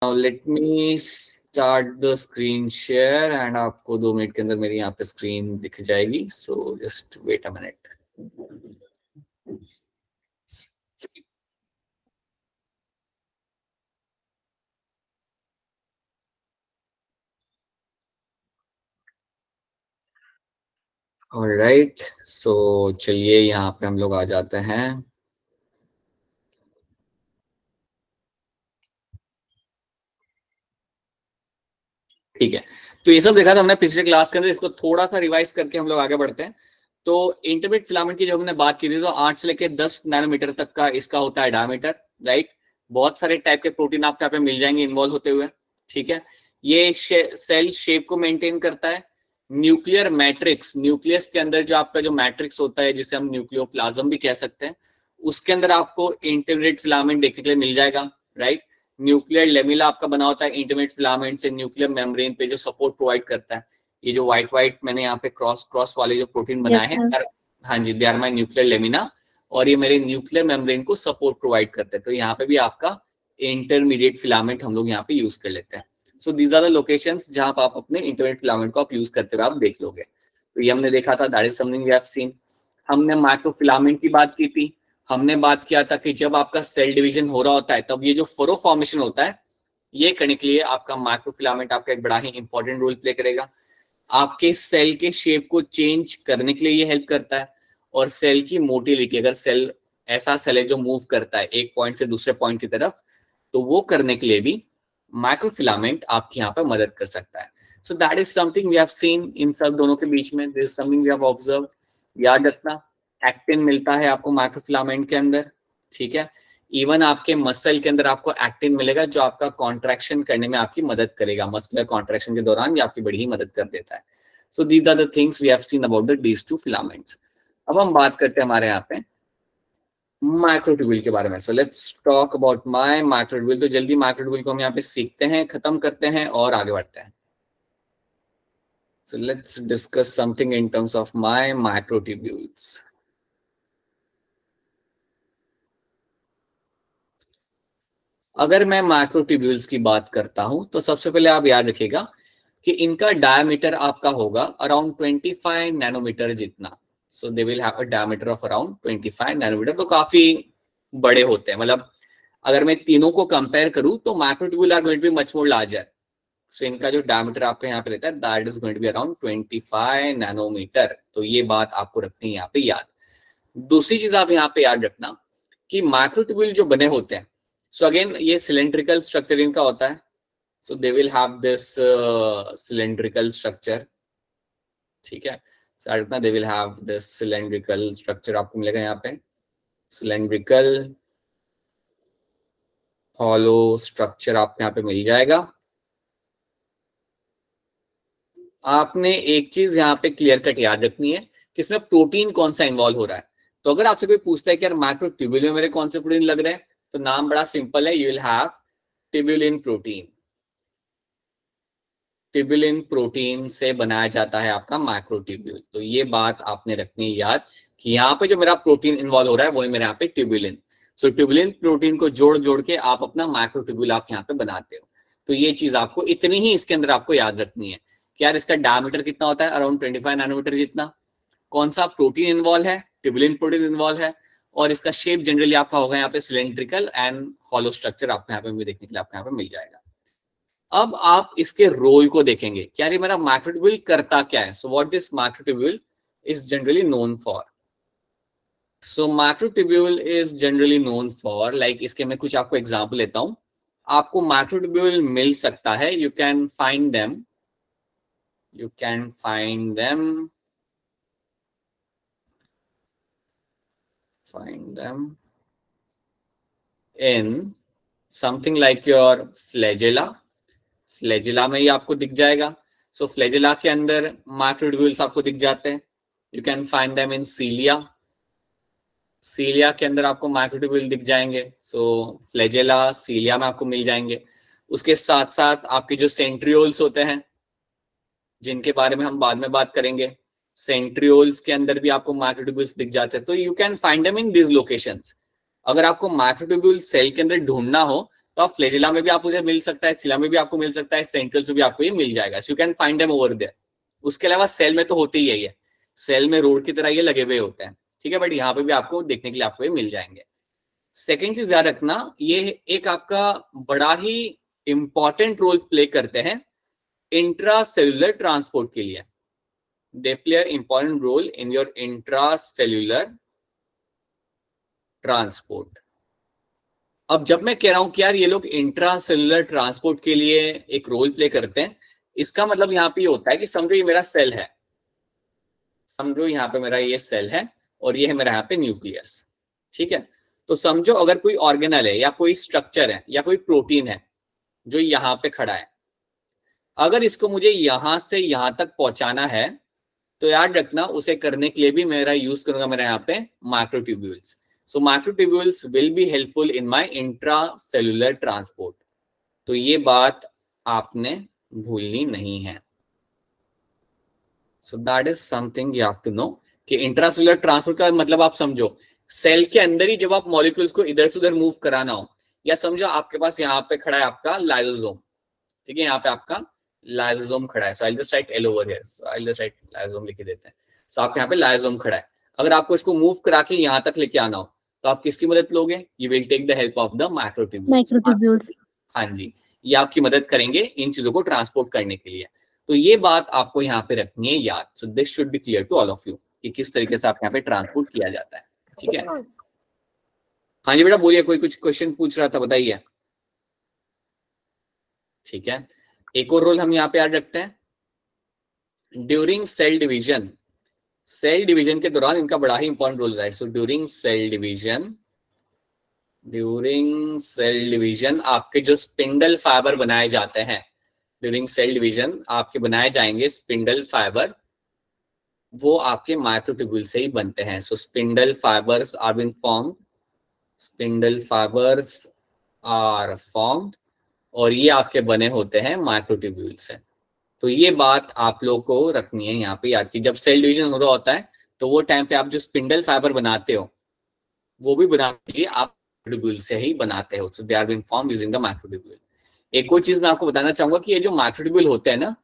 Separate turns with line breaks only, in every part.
Now let me start the screen share and आपको 2 minute के अंदर मेरी यहाँ पे स्क्रीन दिख जाएगी. So just wait a minute. Alright, so चलिए यहाँ पे हम लोग आ जाते हैं. ठीक है, तो ये सब देखा था हमने पिछले क्लास के अंदर. इसको थोड़ा सा रिवाइज करके हम लोग आगे बढ़ते हैं. तो इंटरमीडिएट फिलामेंट की जब हमने बात की थी तो 8 से लेकर 10 नैनोमीटर तक का इसका होता है डायमीटर, राइट. बहुत सारे टाइप के प्रोटीन आपके यहाँ पे मिल जाएंगे इन्वॉल्व होते हुए. ठीक है, ये सेल शेप को मेंटेन करता है. न्यूक्लियर मैट्रिक्स, न्यूक्लियस के अंदर जो आपका जो मैट्रिक्स होता है जिसे हम न्यूक्लियोप्लाज्म भी कह सकते हैं, उसके अंदर आपको इंटरमीडिएट फिलामेंट देखने के लिए मिल जाएगा, राइट. न्यूक्लियर लेमिला आपका बना होता है इंटरमीडिएट फिलामेंट से न्यूक्लियर मेम्ब्रेन पे जो सपोर्ट प्रोवाइड करता है. ये जो व्हाइट व्हाइट मैंने यहाँ पे क्रॉस वाले जो प्रोटीन बनाए हैं, हाँ जी, they are my nuclear lamina, और ये मेरे न्यूक्लियर मेम्ब्रेन को सपोर्ट प्रोवाइड करते हैं. तो यहाँ पे भी आपका इंटरमीडिएट फिलामेंट हम लोग यहाँ पे यूज कर लेते हैं. So these are the locations जहां पर आप अपने इंटरमीडिएट फिलामेंट को आप यूज करते हुए आप देख लोगे. तो ये हमने देखा था, that is something we have seen. हमने माइक्रोफिलामेंट की बात की थी. हमने बात किया था कि जब आपका सेल डिवीजन हो रहा होता है तब ये जो फरो फॉर्मेशन होता है ये करने के लिए आपका माइक्रोफिलामेंट आपका एक बड़ा ही इंपॉर्टेंट रोल प्ले करेगा. आपके सेल के शेप को चेंज करने के लिए ये हेल्प करता है. और सेल की मोटिलिटी, अगर सेल ऐसा सेल है जो मूव करता है एक पॉइंट से दूसरे पॉइंट की तरफ, तो वो करने के लिए भी माइक्रोफिलामेंट आपकी यहाँ पे मदद कर सकता है. So that is something we have seen in सब दोनों के बीच में. This is something we have observe. याद रखना, एक्टिन मिलता है आपको माइक्रोफिलामेंट के अंदर. ठीक है, इवन आपके मसल के अंदर आपको एक्टिन मिलेगा जो आपका कॉन्ट्रैक्शन करने में आपकी मदद करेगा. मस्कुलर कॉन्ट्रैक्शन के दौरान ये आपकी बड़ी ही मदद कर देता है. So these are the things we have seen about the these two filaments. अब हम बात करते हैं हमारे यहाँ पे माइक्रोट्यूब्यूल के बारे में. So let's talk about my microtubule. तो जल्दी माइक्रोट्यूब्यूल को हम यहाँ पे सीखते हैं, खत्म करते हैं और आगे बढ़ते हैं. So let's discuss something in terms of my microtubules. अगर मैं माइक्रोट्यूब्यूल्स की बात करता हूं तो सबसे पहले आप याद रखिएगा कि इनका डायमीटर आपका होगा अराउंड 25 नैनोमीटर जितना. So they will have a diameter of around 25 nanometre. तो काफी बड़े होते हैं. मतलब अगर मैं तीनों को कंपेयर करूं तो microtubule are going to be much more larger. So इनका जो डायमीटर आपका यहाँ पे रहता है that is going to be around 25 nanometre. तो ये बात आपको रखनी है यहाँ पे याद. दूसरी चीज आप यहाँ पे याद रखना कि माइक्रोट्यूब्यूल जो बने होते हैं, सो अगेन ये सिलेंड्रिकल स्ट्रक्चर इनका होता है. So they will have this cylindrical structure. ठीक है, so they will have this cylindrical structure आपको मिलेगा यहाँ पे. सिलेंड्रिकल हॉलो स्ट्रक्चर आपको यहाँ पे मिल जाएगा. आपने एक चीज यहाँ पे क्लियर कट याद रखनी है कि इसमें प्रोटीन कौन सा इन्वॉल्व हो रहा है. तो अगर आपसे कोई पूछता है कि यार माइक्रोट्यूब्यूल में मेरे कौन से प्रोटीन लग रहे हैं, तो नाम बड़ा सिंपल है, you will have tubulin protein. Tubulin protein से बनाया जाता है आपका माइक्रोट्यूब्यूल. तो ये बात आपने रखनी है याद कि यहाँ पे जो मेरा प्रोटीन इन्वॉल्व हो रहा है वही मेरे यहाँ पे ट्यूब्यूलिन. सो ट्यूब्यूलिन प्रोटीन को जोड़ के आप अपना माइक्रोट्यूब्यूल आप यहाँ पे बनाते हो. तो ये चीज आपको इतनी ही इसके अंदर आपको याद रखनी है कि यार इसका डायमीटर कितना होता है, अराउंड 25 नैनोमीटर जितना. कौन सा प्रोटीन इन्वॉल्व है, ट्यूब्यूलिन प्रोटीन इन्वॉल्व है. और इसका शेप जनरली आपका होगा यहाँ पे सिलेंड्रिकल एंड हॉलो स्ट्रक्चर आपको यहाँ पे देखने के लिए आपको यहाँ पे मिल जाएगा. अब आप इसके रोल को देखेंगे, क्या ये मेरा माइक्रोट्यूब्यूल करता क्या है. So what this microtubule is generally known for. So microtubule is generally known for, like इसके मैं कुछ आपको एग्जांपल लेता हूं. आपको माइक्रोट्यूब्यूल मिल सकता है, you can find them in something like your flagella में ही आपको दिख जाएगा. सो फ्लैजेला के अंदर माइक्रोट्यूब्यूल्स आपको दिख जाते हैं. You can find them in cilia के अंदर आपको माइक्रोट्यूब्यूल दिख जाएंगे. सो फ्लैजेला सीलिया में आपको मिल जाएंगे. उसके साथ साथ आपके जो सेंट्रियोल्स होते हैं जिनके बारे में हम बाद में बात करेंगे, सेंट्रियोल्स के अंदर भी आपको माइक्रोट्यूब्यूल्स दिख जाते हैं. तो you can find them in this locations. अगर आपको माइक्रोट्यूब्यूल सेल के अंदर ढूंढना हो तो आप फ्लैजेला में भी आप मुझे मिल सकता है, सिला में भी आपको मिल सकता है, सेंट्रल्स में भी आपको ये मिल जाएगा। So you can find them over there. उसके अलावा सेल में तो होते ही है, सेल में रोड की तरह ये लगे हुए होते हैं, ठीक है, बट यहाँ पे भी आपको देखने के लिए आपको ये मिल जाएंगे। सेकेंड चीज याद रखना, ये एक आपका बड़ा ही इंपॉर्टेंट रोल प्ले करते हैं इंट्रासेल्युलर ट्रांसपोर्ट के लिए। They play important role in your intracellular transport. अब जब मैं कह रहा हूं कि यार ये लोग इंट्रासेल्युलर ट्रांसपोर्ट के लिए एक रोल प्ले करते हैं, इसका मतलब यहाँ पे होता है कि समझो ये मेरा सेल है, समझो यहाँ पे मेरा ये सेल है और ये है मेरा यहाँ पे न्यूक्लियस, ठीक है। तो समझो अगर कोई ऑर्गेनल है या कोई स्ट्रक्चर है या कोई प्रोटीन है जो यहाँ पे खड़ा है, अगर इसको मुझे यहां से यहां तक पहुंचाना है तो याद रखना उसे करने के लिए भी मेरा यूज करूंगा मेरा यहाँ पे microtubules. So microtubules will be helpful in my intracellular transport. तो ये बात आपने भूलनी नहीं है। So that is something you have to know कि इंट्रासेल्युलर ट्रांसपोर्ट का मतलब आप समझो सेल के अंदर ही जब आप मॉलिक्यूल्स को इधर से उधर मूव कराना हो, या समझो आपके पास यहाँ पे खड़ा है आपका लाइसोसोम, ठीक है, यहाँ पे आपका लाइसोसोम खड़ा है। So I just write L over here, so I just write lysosome लिख देते हैं। सो आपके यहाँ पे लाइसोसोम खड़ा है, अगर आपको इसको मूव करा के यहाँ तक लेके आना हो तो आप किसकी मदद लोगे? You will take the help of the microtubules. हाँ जी, ये आपकी मदद करेंगे इन चीजों को ट्रांसपोर्ट करने के लिए। तो ये बात आपको यहाँ पे रखनी है याद। So this should be clear to all of you कि किस तरीके से आप यहाँ पे ट्रांसपोर्ट किया जाता है, ठीक है। हाँ जी बेटा बोलिए, कोई कुछ क्वेश्चन पूछ रहा था, बताइए। ठीक है, एक और रोल हम यहाँ पे याद रखते हैं during cell division. Cell division के दौरान इनका बड़ा ही इंपॉर्टेंट रोल है। सो ड्यूरिंग सेल डिवीजन आपके जो स्पिंडल फाइबर बनाए जाते हैं, ड्यूरिंग सेल डिवीजन आपके बनाए जाएंगे स्पिंडल फाइबर, वो आपके माइक्रोट्यूब्यूल से ही बनते हैं। So spindle fibers are been formed, spindle fibers are formed, और ये आपके बने होते हैं माइक्रोट्यूब्यूल से। तो ये बात आप लोग को रखनी है यहाँ पे याद की, जब सेल डिवीजन हो रहा होता है तो वो टाइम पे आप जो स्पिंडल फाइबर बनाते हो वो भी बनाने के लिए आप माइक्रोट्यूब्यूल से ही बनाते हो। So they are been formed using the microtubule. एक और चीज मैं आपको बताना चाहूंगा कि ये जो माइक्रोट्यूब्यूल होते हैं ना,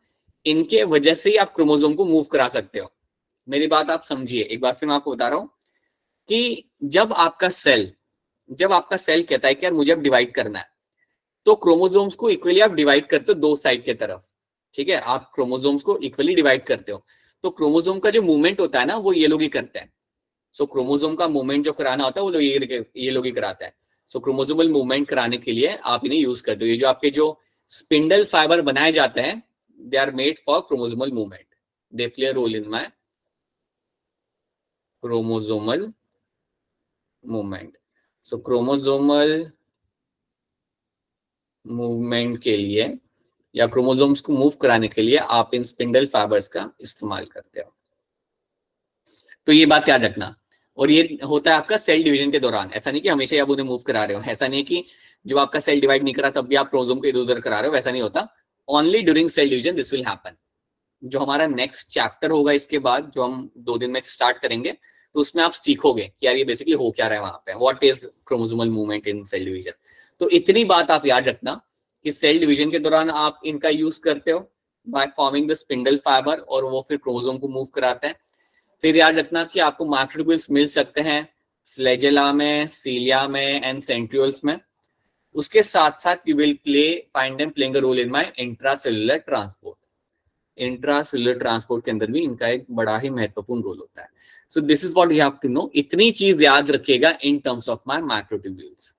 इनके वजह से ही आप क्रोमोसोम को मूव करा सकते हो। मेरी बात आप समझिए, एक बार फिर मैं आपको बता रहा हूँ कि जब आपका सेल कहता है कि यार मुझे अब डिवाइड करना है, तो क्रोमोसोम्स को इक्वली आप डिवाइड करते हो दो साइड के तरफ, ठीक है, आप क्रोमोसोम्स को इक्वली डिवाइड करते हो। तो क्रोमोसोम का जो मूवमेंट होता है ना वो ये लोग ही करते हैं। सो क्रोमोसोम का मूवमेंट जो कराना होता है वो ये लोग ही कराता है। सो क्रोमोसोमल मूवमेंट कराने के लिए आप इन्हें यूज करते हो। ये जो आपके जो स्पिंडल फाइबर बनाए जाते हैं, they are made for chromosomal movement, they play role in my chromosomal movement. So chromosomal movement के लिए या क्रोमोसोम्स को मूव कराने के लिए आप इन स्पिंडल फाइबर्स का इस्तेमाल करते हो। तो ये बात याद रखना। और ये होता है आपका सेल डिवीजन के दौरान, ऐसा नहीं कि हमेशा आप उन्हें मूव करा रहे हो, ऐसा नहीं कि जब आपका सेल डिवाइड नहीं करा तब भी आप क्रोमोसोम को इधर उधर करा रहे हो, वैसा नहीं होता। Only during cell division this will happen. जो हमारा नेक्स्ट चैप्टर होगा इसके बाद, जो हम 2 दिन में स्टार्ट करेंगे, तो उसमें आप सीखोगे कि यार ये बेसिकली हो क्या रहा है वहां पे, what is chromosomal movement in cell division. तो इतनी बात आप याद रखना कि सेल डिवीजन के दौरान आप इनका यूज करते हो by forming the spindle fibre, और वो फिर क्रोमोसोम को मूव कराते हैं। फिर याद रखना कि आपको माइक्रोट्यूब्यूल्स मिल सकते हैं फ्लैजेला में, सीलिया में एंड सेंट्रियोल्स में। उसके साथ साथ you will find them playing a role in my intracellular transport. Intracellular transport के अंदर भी इनका एक बड़ा ही महत्वपूर्ण रोल होता है। So this is what you have to know. इतनी चीज याद रखिएगा in terms of my microtubules,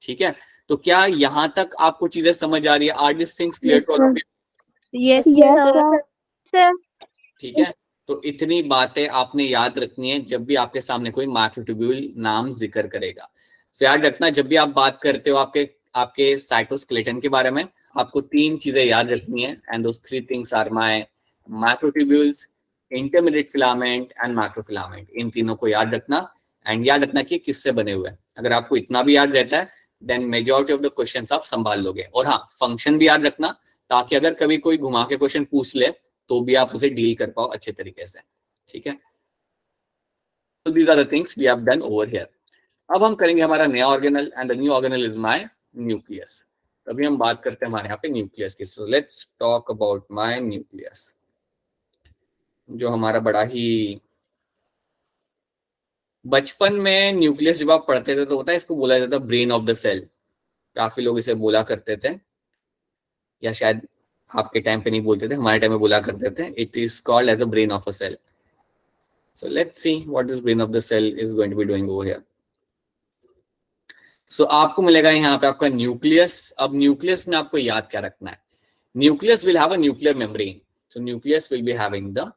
ठीक है। तो क्या यहां तक आपको चीजें समझ आ रही है? Are this things clear to all of you?
Yes sir.
ठीक है, तो इतनी बातें आपने याद रखनी है जब भी आपके सामने कोई माइक्रोट्यूब्यूल नाम जिक्र करेगा। सो याद रखना, जब भी आप बात करते हो आपके साइटोस्केलेटन के बारे में, आपको 3 चीजें याद रखनी है, and those 3 things are my microtubules, intermediate filament and microfilament. इन तीनों को याद रखना, एंड याद रखना कि किससे बने हुए हैं। अगर आपको इतना भी याद रहता है then majority of the questions आप संभाल लोगे। और हाँ, फंक्शन भी याद रखना, ताकि अगर कभी कोई घुमा के क्वेश्चन पूछ ले तो भी आप उसे डील कर पाओ अच्छे तरीके से, ठीक है। So these are the things we have done over here. अब हम करेंगे हमारा नया organelle, and the new organelle is my nucleus. अभी हम बात करते हैं हमारे यहाँ पे न्यूक्लियस की। So let's talk about my nucleus, जो हमारा बड़ा ही बचपन में न्यूक्लियस जब आप पढ़ते थे तो होता है, इसको बोला जाता है ब्रेन ऑफ द सेल। काफी लोग इसे बोला करते थे, या शायद आपके टाइम पे नहीं बोलते थे, हमारे टाइम में बोला करते थे। It is called as a brain of a cell. So let's see what this brain of the cell is going to be doing over here. So आपको मिलेगा यहाँ पे आपका न्यूक्लियस। अब न्यूक्लियस में आपको याद क्या रखना है, nucleus will have a nuclear membrane. So nucleus will be having the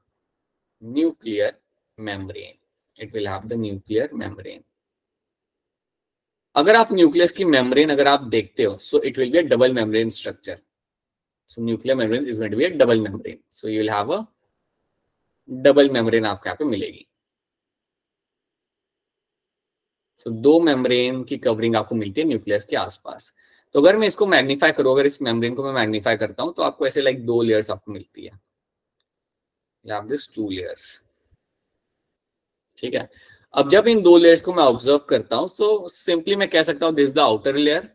nuclear membrane, it will have the nuclear membrane. अगर आप न्यूक्लियस की मेम्ब्रेन अगर आप देखते हो, so it will be a double membrane structure. So nuclear membrane is going to be a double membrane. So you will have a double membrane आपको यहाँ पे मिलेगी। सो दो मेम्ब्रेन की कवरिंग आपको मिलती है न्यूक्लियस के आसपास। तो अगर मैं इसको मैग्नीफाई करूं, अगर इस मेम्ब्रेन को मैं मैग्नीफाई करता हूं, तो आपको ऐसे लाइक दो लेयर्स आपको मिलती है। You have this two layers, ठीक है। अब जब इन दो लेयर्स को मैं ऑब्जर्व करता हूं, सो सिंपली मैं कह सकता हूं this the outer layer,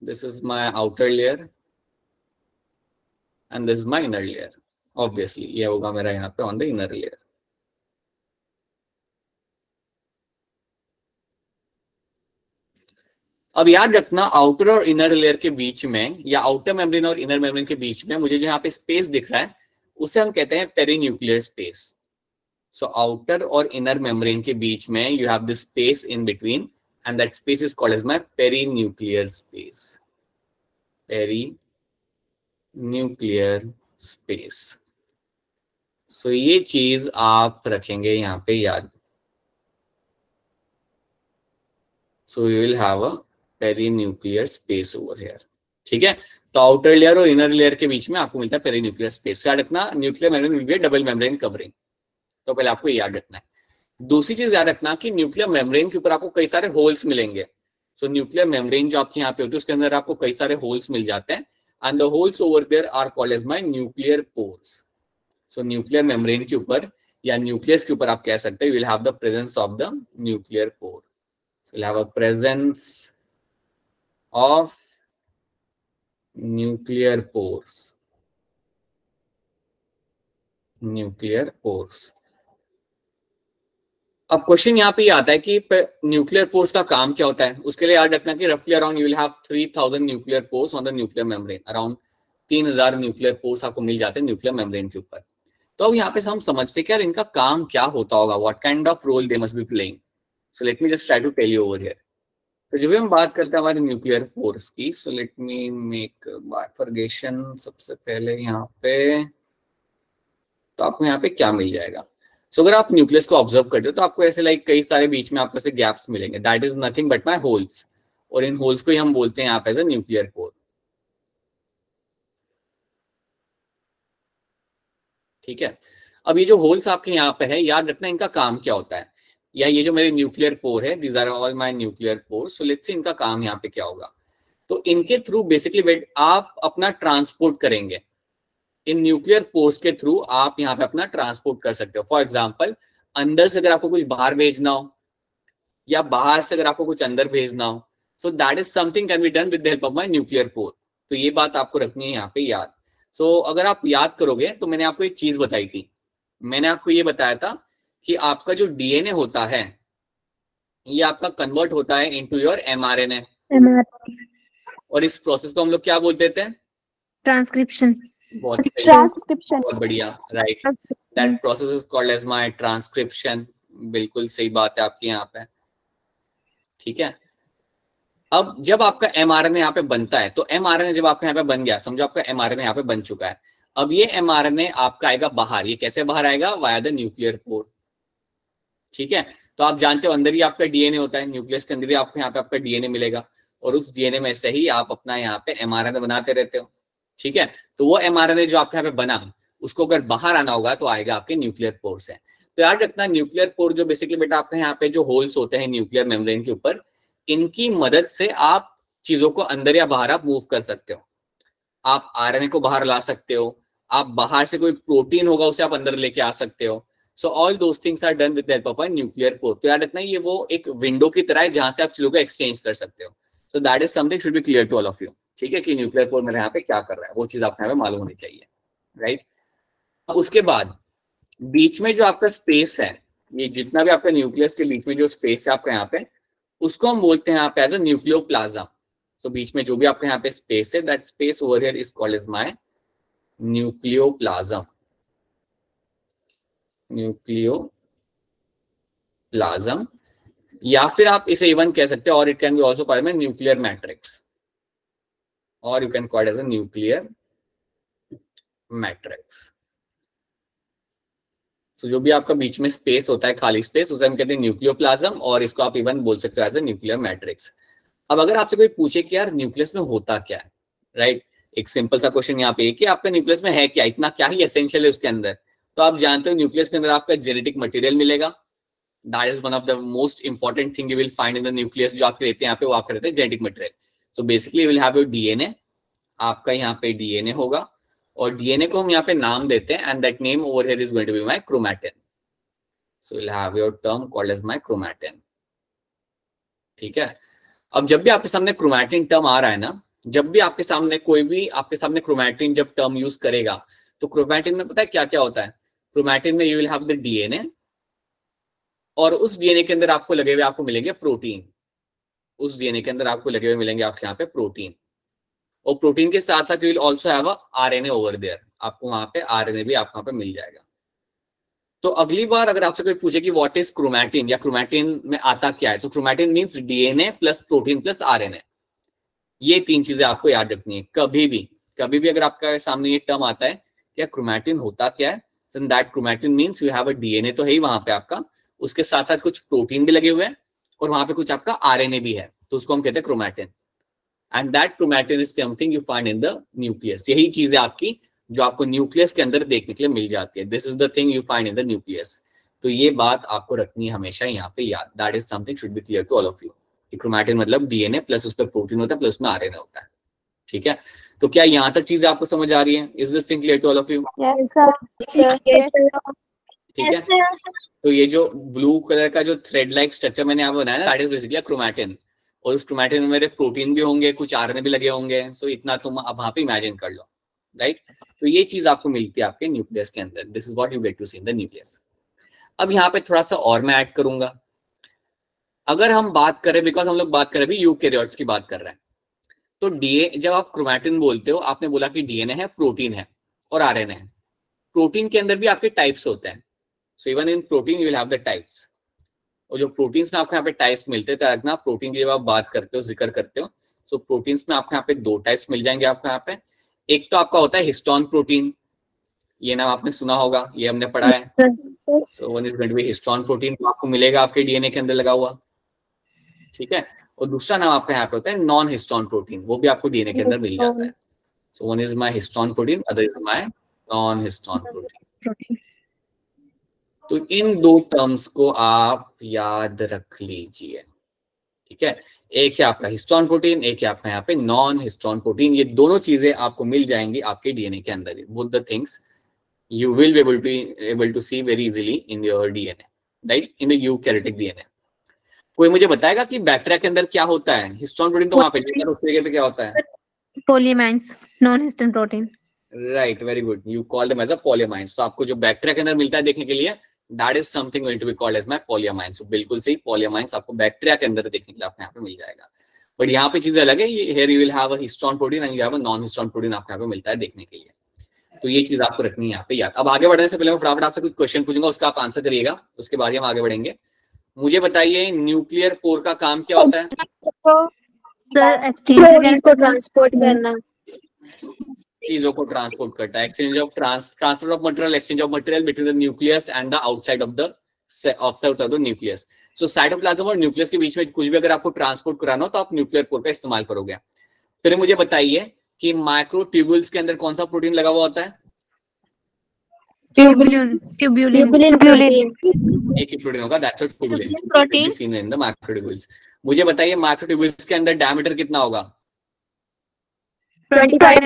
this is my outer layer and this is my inner layer. Obviously ये होगा मेरा यहाँ पे ऑन द इनर लेयर। अब याद रखना, आउटर और इनर लेयर के बीच में, या आउटर मेम्ब्रेन और इनर मेम्ब्रेन के बीच में मुझे जो यहाँ पे स्पेस दिख रहा है, उसे हम कहते हैं पेरीन्यूक्लियर स्पेस। सो आउटर और इनर मेम्ब्रेन के बीच में you have this space in between, and that space is called as my perinuclear space. Perinuclear space. So ये चीज आप रखेंगे यहाँ पे याद। So you will have a perinuclear space over here, ठीक है। तो आउटर लेयर और इनर लेयर के बीच में आपको मिलता है पेरीन्यूक्लियर स्पेस। याद रखना, nuclear membrane will be a double membrane covering. तो पहले आपको याद रखना है। दूसरी चीज याद रखना कि न्यूक्लियर मेम्ब्रेन के ऊपर आपको कई सारे होल्स मिलेंगे। सो न्यूक्लियर मेम्ब्रेन जो आपके यहाँ पे होती है, उसके अंदर आपको कई सारे होल्स मिल जाते हैं, and the holes over there are called as my nuclear pores. So nuclear membrane के ऊपर या न्यूक्लियस के ऊपर आप कह सकते हैं you will have the presence of the nuclear pore. So you have a presence of nuclear pores, nuclear pores. अब क्वेश्चन यहाँ पे आता है कि न्यूक्लियर पोर्स का काम क्या होता है। उसके लिए याद रखना कि रफली around you will have 3000 nuclear pores on the nuclear membrane. Around 3000 nuclear pores आपको मिल जाते हैं न्यूक्लियर मेम्ब्रेन के ऊपर। तो अब यहाँ पे हम समझते हैं कि यार इनका काम क्या होता होगा, what kind of role they must be playing. So let me just try to tell you over here. तो जब भी हम बात करते हैं हमारे न्यूक्लियर पोर्स की, सो लेट मी मेक बाइफरगेशन सबसे पहले यहाँ पे। तो आपको यहाँ पे क्या मिल जाएगा। सो अगर आप न्यूक्लियस को ऑब्जर्व करते हो, तो आपको ऐसे लाइक कई सारे बीच में आपको ऐसे गैप्स मिलेंगे। That is nothing but my holes, और इन होल्स को ही हम बोलते हैं यहाँ पे एज अ न्यूक्लियर पोर, ठीक है। अब ये जो होल्स आपके यहाँ पे है, याद रखना इनका काम क्या होता है, या ये जो मेरे न्यूक्लियर पोर है, these are all my nuclear pore. So let's see इनका काम यहाँ पे क्या होगा। तो इनके थ्रू बेसिकली आप अपना ट्रांसपोर्ट करेंगे। इन न्यूक्लियर पोर्स के थ्रू आप यहाँ पे अपना ट्रांसपोर्ट कर सकते हो। फॉर एग्जाम्पल, अंदर से अगर आपको कुछ बाहर भेजना हो, या बाहर से अगर आपको कुछ अंदर भेजना हो, so that is something can be done with the help of my nuclear pore. तो ये बात आपको रखनी है यहाँ पे याद। सो अगर आप याद करोगे, तो मैंने आपको एक चीज बताई थी। मैंने आपको ये बताया था कि आपका जो डीएनए होता है, ये आपका कन्वर्ट होता है इनटू योर एमआरएनए, और इस प्रोसेस को हम लोग क्या बोलते थे,
ट्रांसक्रिप्शन।
बहुत
ट्रांसक्रिप्शन,
बहुत बढ़िया, right. That process is called as my transcription. बिल्कुल सही बात है आपकी यहाँ पे, ठीक है। अब जब आपका एमआरएनए यहाँ पे बनता है, तो एमआरएनए जब आपका यहाँ पे बन गया, समझो आपका एमआरएनए यहाँ पे बन चुका है। अब ये एमआरएनए आपका आएगा बाहर। ये कैसे बाहर आएगा, वाया द न्यूक्लियर पोर, ठीक है। तो आप जानते हो अंदर ही आपका डीएनए होता है, न्यूक्लियस के अंदर ही आपको यहाँ पे आपका डीएनए मिलेगा, और उस डीएनए में से ही आप अपना यहाँ पे एमआरएनए बनाते रहते हो, ठीक है। तो वो एमआरएनए जो आपके यहाँ पे बना, उसको अगर बाहर आना होगा तो आएगा आपके न्यूक्लियर पोर से। तो याद रखना, न्यूक्लियर पोर जो बेसिकली बेटा आपके यहाँ पे जो होल्स होते हैं न्यूक्लियर मेम्ब्रेन के ऊपर, इनकी मदद से आप चीजों को अंदर या बाहर आप मूव कर सकते हो। आप आरएनए को बाहर ला सकते हो, आप बाहर से कोई प्रोटीन होगा उसे आप अंदर लेके आ सकते हो। So all those things are done with the help of a nuclear pore. तो याद रखना, ये वो एक विंडो की तरह है जहां से आप चीजों को एक्सचेंज कर सकते हो। So that is something should be clear to all of you, ठीक है, कि न्यूक्लियर पोर मेरे यहाँ पे क्या कर रहा है, वो चीज आपको यहाँ पे मालूम होनी चाहिए, राइट। अब उसके बाद बीच में जो आपका स्पेस है, ये जितना भी आपका न्यूक्लियस के बीच में जो स्पेस है आपका यहाँ पे, उसको हम बोलते हैं यहाँ पे एज अ न्यूक्लियोप्लाज्म। सो बीच में जो भी आपके यहाँ पे स्पेस है, that space over here is called as my nucleoplasm. Nucleoplasm, या फिर आप इसे इवन कह सकते हैं, और it can be also called nuclear matrix, और you can call as a nuclear matrix. तो जो भी आपका बीच में स्पेस होता है, खाली स्पेस, उसे हम कहते हैं न्यूक्लियोप्लाज्म, और इसको आप इवन बोल सकते हो एज अ न्यूक्लियर मैट्रिक्स। अब अगर आपसे कोई पूछे कि यार न्यूक्लियस में होता क्या है, राइट, एक सिंपल सा क्वेश्चन यहाँ पे कि आपका न्यूक्लियस में है क्या, इतना क्या ही एसेंशियल है उसके अंदर, तो आप जानते हो न्यूक्लियस के अंदर आपका जेनेटिक मटेरियल मिलेगा। That is one of the most important thing you will find in the nucleus, जो आपके रहते हैं यहाँ पे, वो आपके रहते हैं genetic material. So basically you will have your DNA, आपका यहाँ पे डीएनए होगा, और डीएनए को हम यहाँ पे नाम देते हैं, and that name over here is going to be my chromatin. So will have your term called as my chromatin, ठीक है। अब जब भी आपके सामने क्रोमैटिन टर्म आ रहा है ना, जब भी आपके सामने कोई भी आपके सामने क्रोमैटिन जब टर्म यूज करेगा, तो क्रोमैटिन में पता है क्या क्या होता है? क्रोमैटिन में you will have the DNA, और उस डीएनए के अंदर आपको लगे हुए आपको मिलेंगे प्रोटीन, उस डीएनए के अंदर आपको लगे हुए मिलेंगे आपके यहाँ पे प्रोटीन, और प्रोटीन के साथ साथ you will also have a RNA over there, आपको वहां पे आरएनए भी आपको वहां पे मिल जाएगा। तो अगली बार अगर आपसे कोई पूछे कि व्हाट इज क्रोमैटिन, या क्रोमैटिन में आता क्या है, तो chromatin means DNA plus protein plus RNA. ये तीन चीजें आपको याद रखनी है। कभी भी अगर आपका सामने ये टर्म आता है क्या क्रोमैटिन होता क्या है, so that chromatin means you have a DNA तो है ही वहां पे आपका, उसके साथ साथ कुछ प्रोटीन भी लगे हुए हैं, और वहां पे कुछ आपका आरएनए भी है, तो उसको हम कहते हैं chromatin. And that chromatin is something you find in the nucleus. यही चीज है आपकी जो आपको न्यूक्लियस के अंदर देखने के लिए मिल जाती है। This is the thing you find in the nucleus. तो ये बात आपको रखनी है हमेशा यहाँ पे याद। That is something should be clear to all of you. Chromatin मतलब डीएनए प्लस उस पर प्रोटीन होता है प्लस उसमें आरएनए होता है, ठीक है। तो क्या यहाँ तक चीजें आपको समझ आ रही है? Is this thing clear to all of you? ठीक है। तो ये जो ब्लू कलर का जो थ्रेड लाइक स्ट्रक्चर मैंने यहाँ बनाया ना, दैट इज बेसिकली क्रोमैटिन, और उस क्रोमैटिन में मेरे प्रोटीन भी होंगे, कुछ आरएनए भी लगे होंगे। सो इतना तुम अब वहां पे इमेजिन कर लो, राइट। तो ये चीज आपको मिलती है आपके न्यूक्लियस के अंदर। This is what you get to see in the nucleus. अब यहाँ पे थोड़ा सा और मैं ऐड करूंगा। अगर हम बात करें, बिकॉज हम लोग बात कर रहे हैं यूकैरियोट्स की बात कर रहे हैं, तो जब आप क्रोमैटिन बोलते हो, आपने बोला कि डीएनए है, प्रोटीन है और आरएनए है। प्रोटीन के अंदर भी आपके टाइप्स होते हैं। So even in protein you will have the types, और जो प्रोटीन्स में आपको यहाँ पे टाइप्स मिलते हैं, तो रखना प्रोटीन की जब आप बात करते हो, जिक्र करते हो, सो प्रोटीन्स में आपको यहाँ पे दो टाइप्स मिल जाएंगे आपको यहाँ पे। एक तो आपका होता है हिस्टोन प्रोटीन, ये नाम आपने सुना होगा, ये हमने पढ़ा है। So one is going to be histone protein, तो आपको मिलेगा आपके डीएनए के अंदर लगा हुआ, ठीक है। और दूसरा नाम आपका यहाँ पे होता है नॉन हिस्टोन प्रोटीन, वो भी आपको डीएनए के अंदर मिल जाता है। So one is my histone protein, other is my non histone protein. तो इन दो टर्म्स को आप याद रख लीजिए, ठीक है। एक है आपका हिस्टोन प्रोटीन, एक है आपका यहाँ पे नॉन हिस्टोन प्रोटीन। ये दोनों चीजें आपको मिल जाएंगी आपके डीएनए के अंदर। Both the things you will be able to see very easily in your DNA, right, in the eukaryotic DNA। कोई मुझे बताएगा कि बैक्टीरिया के अंदर क्या होता है? हिस्टोन प्रोटीन तो वहां पे, लेकिन उस जगह पे क्या होता है?
Polyamines, non histone protein.
Right, very good, you called them as a polyamines. तो आपको जो बैक्टीरिया के अंदर मिलता है देखने के लिए, that is something going to be called as my polyamines. तो बिल्कुल सही, पॉलीअमाइन्स आपको बैक्टीरिया के अंदर देखने के लिए आपको यहाँ पे मिल जाएगा। बट यहाँ पे चीजें अलग है, here you will have a histone protein and you have a non histone protein, आपको यहाँ पे मिलता है देखने के लिए। तो ये चीज आपको रखनी है यहाँ पे याद। अब आगे बढ़ने से पहले मैं फटाफट आपसे कुछ क्वेश्चन पूछूंगा, उसका आप आंसर करिएगा, उसके बाद ही हम आगे बढ़ेंगे। मुझे बताइए न्यूक्लियर पोर का काम क्या होता है?
सर एक्सचेंज
को ट्रांसपोर्ट करना,
चीजों को ट्रांसपोर्ट करता है। Exchange of transfer of material, exchange of material between the nucleus and the outside of the nucleus. So cytoplasm और न्यूक्लियस के बीच में कुछ भी अगर आपको ट्रांसपोर्ट कराना हो तो आप न्यूक्लियर पोर का इस्तेमाल करोगे। फिर मुझे बताइए कि माइक्रोट्यूब्यूल्स के अंदर कौन सा प्रोटीन लगा हुआ होता है?
ट्यूबुलिन
प्रोटीन,
एक ही प्रोटीन होगा, that's what tubulin
protein.
Seen in the microtubules. मुझे बताइए माइक्रोट्यूब्यूल्स के अंदर डायमीटर कितना होगा?
25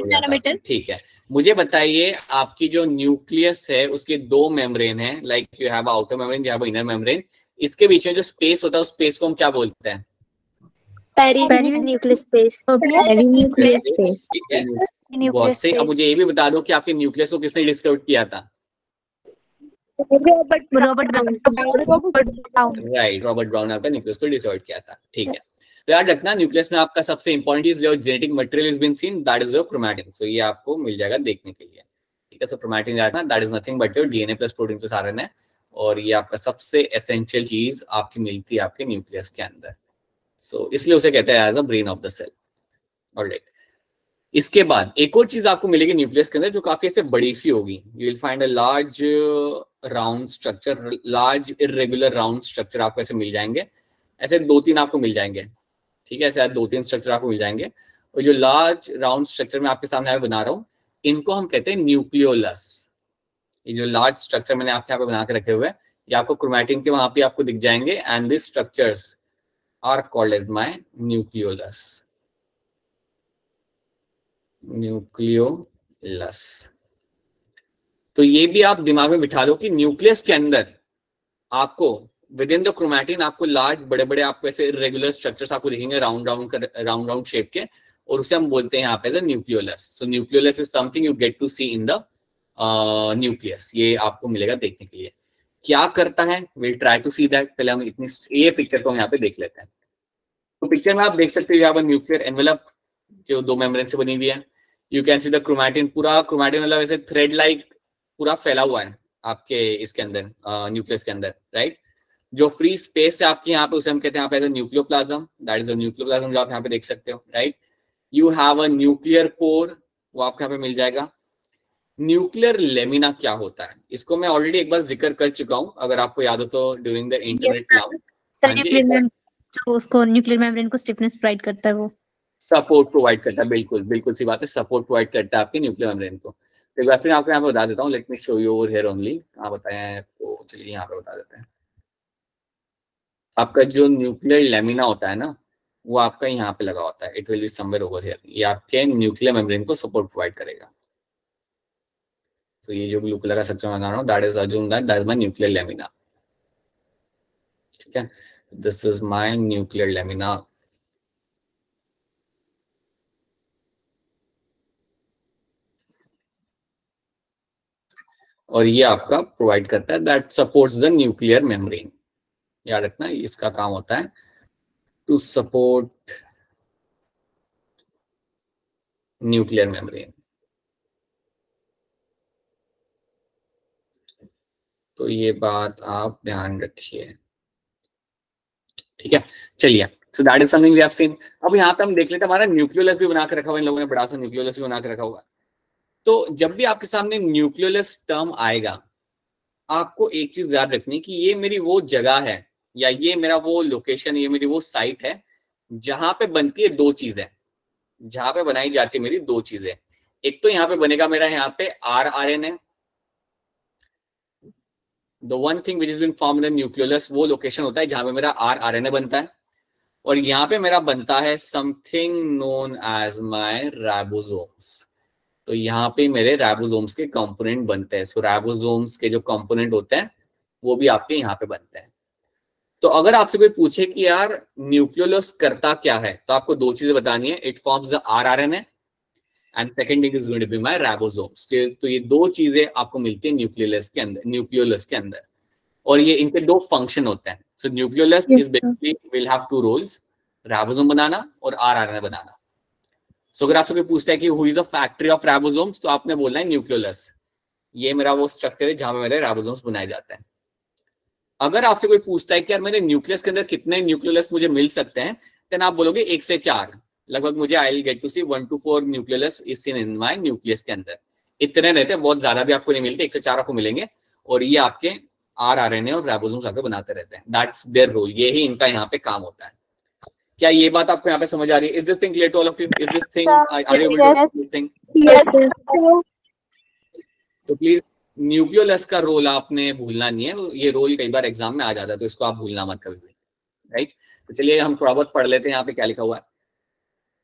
नैनोमीटर,
ठीक है। मुझे बताइए आपकी जो न्यूक्लियस है उसके दो मेम्ब्रेन है, like you have outer membrane, you have inner membrane. इसके बीच में जो स्पेस होता है उस स्पेस को हम क्या बोलते हैं?
Perinuclear space.
Perinuclear space.
ठीक है, बहुत सही। अब मुझे ये भी बता दो कि आपके न्यूक्लियस को किसने डिस्कवर किया था?
Robert Brown.
Right, Robert brown ने आपका न्यूक्लियस को डिस्कवर किया था। ठीक है, तो याद रखना न्यूक्लियस में आपका सबसे इंपॉर्टेंट चीज जो genetic material is been seen, that is your chromatin. So ये आपको मिल जाएगा देखने के लिए। ठीक है, सो क्रोमैटिन रखना, that is nothing but your DNA plus protein plus RNA, और ये आपका सबसे एसेंशियल चीज आपकी मिलती है आपके न्यूक्लियस के अंदर। सो इसलिए उसे कहते हैं as the brain of the cell. Alright, इसके बाद एक और चीज आपको मिलेगी न्यूक्लियस के अंदर जो काफी ऐसे बड़ी सी होगी। You will find a large round structure, large irregular round structure आपको ऐसे मिल जाएंगे। ऐसे 2-3 आपको मिल जाएंगे। ठीक है, ऐसे 2-3 स्ट्रक्चर आपको मिल जाएंगे, और जो लार्ज राउंड स्ट्रक्चर मैं आपके सामने बना रहा हूँ, इनको हम कहते हैं न्यूक्लियोलस। ये जो लार्ज स्ट्रक्चर मैंने आपके यहाँ पे बना के रखे हुए हैं, ये आपको क्रोमैटिन के वहां पे आपको दिख जाएंगे, and this structures are called as my nucleolus. Nucleolus. तो ये भी आप दिमाग में बिठा लो कि न्यूक्लियस के अंदर आपको विद इन द क्रोमैटिन आपको लार्ज बड़े बड़े आपको ऐसे रेगुलर स्ट्रक्चर्स आपको दिखेंगे राउंड राउंड शेप के, और उसे हम बोलते हैं यहाँ पे as a nucleolus. So nucleolus is something you get to see in the nucleus. ये आपको मिलेगा देखने के लिए। क्या करता है, will try to see that. पहले हम इतनी ये पिक्चर को हम यहाँ पे देख लेते हैं। तो पिक्चर में आप देख सकते हो you have a nuclear envelope जो 2 मेम्ब्रेन से बनी हुई है। You can see the chromatin, पूरा क्रोमैटिन मतलब ऐसे थ्रेड लाइक पूरा फैला हुआ है आपके इसके अंदर न्यूक्लियस के अंदर, राइट। जो फ्री स्पेस है आपके यहाँ पे उसे हम कहते हैं यहाँ पे nucleoplasm, that is a nucleoplasm जो आप यहाँ पे देख सकते हो, right. You have a nuclear पोर, वो आपको यहाँ पे मिल जाएगा। न्यूक्लियर लेमिना क्या होता है, इसको मैं ऑलरेडी एक बार जिक्र कर चुका हूँ, अगर आपको याद हो तो ड्यूरिंग द इंटरनेट
जो उसको न्यूक्लियर मेम्ब्रेन को स्टिफनेस प्रोवाइड करता है, वो
सपोर्ट प्रोवाइड करता है। बिल्कुल बिल्कुल सी बात है, सपोर्ट प्रोवाइड करता है आपके न्यूक्लियर मेम्ब्रेन को। तो एक बार फिर आपको यहाँ पे बता देता हूँ, let me show you over here only. कहाँ बताया आपको, चलिए यहाँ पे बता देते हैं। आपका जो न्यूक्लियर लेमिना होता है ना, वो आपका यहाँ पे लगा होता है, it will be somewhere over here. ये आपके न्यूक्लियर मेम्ब्रेन को सपोर्ट प्रोवाइड करेगा। तो ये जो ब्लू कलर का स्ट्रक्चर बना रहा हूँ, that is assume that is my nuclear lamina. ठीक है, this is my nuclear lamina. और ये आपका प्रोवाइड करता है, that supports the nuclear membrane. याद रखना इसका काम होता है टू सपोर्ट न्यूक्लियर मेम्ब्रेन। तो ये बात आप ध्यान रखिए। ठीक है, चलिए, so that is something we have seen. अब यहाँ पे हम देख लेते हैं, हमारा न्यूक्लियोलस भी बना के रखा हुआ है इन लोगों ने, बड़ा सा न्यूक्लियोलस भी बना के रखा हुआ है। तो जब भी आपके सामने न्यूक्लियोलस टर्म आएगा, आपको एक चीज याद रखनी कि ये मेरी वो जगह है, या ये मेरा वो लोकेशन, ये मेरी वो साइट है जहां पे बनती है 2 चीजें, जहां पे बनाई जाती है मेरी 2 चीजें। एक तो यहाँ पे बनेगा मेरा यहाँ पे RRNA, the one thing which is been formed in nucleolus, वो लोकेशन होता है जहां पे मेरा RRNA बनता है। और यहाँ पे मेरा बनता है something known as my ribosomes. तो यहाँ पे मेरे राइबोसोम्स के कंपोनेंट बनते हैं। सो राइबोसोम्स के जो कंपोनेंट होते हैं वो भी आपके यहाँ पे बनते हैं। तो अगर आपसे कोई पूछे कि यार न्यूक्लियोलस करता क्या है, तो आपको 2 चीजें बतानी है। It forms the RRNA and second thing is going to be my ribosomes. तो ये 2 चीजें आपको मिलती है न्यूक्लियोलस के अंदर, और ये इनके 2 फंक्शन होते हैं। So nucleolus is basically will have 2 roles, ribosome बनाना और RRNA बनाना। सो अगर आपसे कोई पूछता है कि who is the factory of ribosomes, तो आपने बोलना है न्यूक्लियोलस। ये मेरा वो स्ट्रक्चर है जहां पे मेरे राइबोसोम्स बनाए जाते हैं। अगर आपसे कोई पूछता है कि यार मेरे न्यूक्लियस के अंदर कितने न्यूक्लियोलस मुझे मिल सकते हैं, देन आप बोलोगे 1 से 4। लगभग मुझे I will get to see 1 to 4 nucleolus is seen in my nucleus के अंदर। इतने रहते हैं, बहुत ज्यादा भी आपको नहीं मिलते, 1 से 4 आपको मिलेंगे। और ये आपके RRNA और राइबोसोम्स आके बनाते रहते हैं। दैट्स देयर रोल, ये ही इनका यहाँ पे काम होता है। क्या ये बात आपको यहाँ पे समझ आ रही है? Is this thing clear to all of you? Is this thing are you able to think?
Yes, sir.
तो प्लीज न्यूक्लियोलस का रोल आपने भूलना नहीं है, ये रोल कई बार एग्जाम में आ जाता है, तो इसको आप भूलना मत कभी भी, राइट। तो चलिए हम थोड़ा बहुत पढ़ लेते हैं यहाँ पे क्या लिखा हुआ है।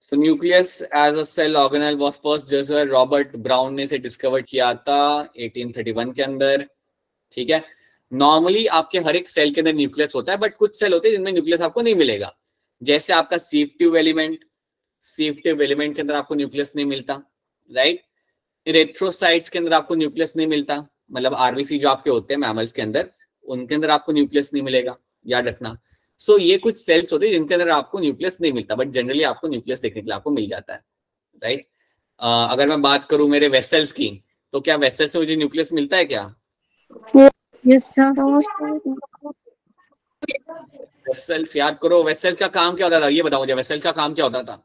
So nucleus as a cell organelle was first just Robert brown ने इसे डिस्कवर किया था 1831 के अंदर। ठीक है, नॉर्मली आपके हर एक सेल के अंदर न्यूक्लियस होता है, बट कुछ सेल होते हैं जिनमें न्यूक्लियस आपको नहीं मिलेगा। जैसे आपका सीफ ट्यूब एलिमेंट के अंदर आपको न्यूक्लियस नहीं मिलता, राइट। इरेथ्रोसाइट्स के अंदर आपको न्यूक्लियस नहीं मिलता, मतलब आरबीसी जो आपके होते हैं मैमल्स के अंदर, उनके अंदर आपको न्यूक्लियस नहीं मिलेगा, याद रखना। सो ये कुछ सेल्स होते हैं जिनके अंदर आपको न्यूक्लियस नहीं मिलता, बट जनरली आपको न्यूक्लियस देखने के लिए आपको मिल जाता है, राइट। अगर मैं बात करूं मेरे वेसल्स की, तो क्या वेसल्स से मुझे न्यूक्लियस मिलता है क्या?
Yes sir.
वेसल्स याद करो, वेसल्स का काम क्या होता था, ये बताओ मुझे, वेसल्स का काम क्या होता था?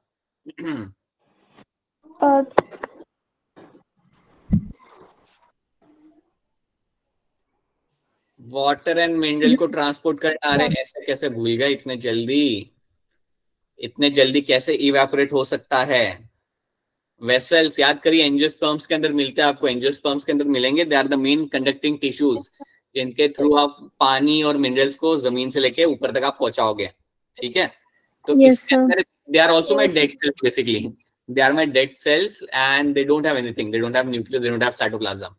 वाटर एंड मिनरल को ट्रांसपोर्ट करने आ रहे, ऐसे कैसे भूल गए इतने जल्दी कैसे इवेपोरेट हो सकता है? वेसल्स याद करिए, एंजियोस्पर्म्स के अंदर मिलते हैं आपको, एंजियोस्पर्म्स के अंदर मिलेंगे, they are the main conducting tissues जिनके थ्रू आप पानी और मिनरल्स को जमीन से लेके ऊपर तक आप पहुंचाओगे, ठीक है। तो इसके अंदर they are also my dead cells, basically they are my dead cells and they don't have anything, they don't have nucleus, they don't have cytoplasm,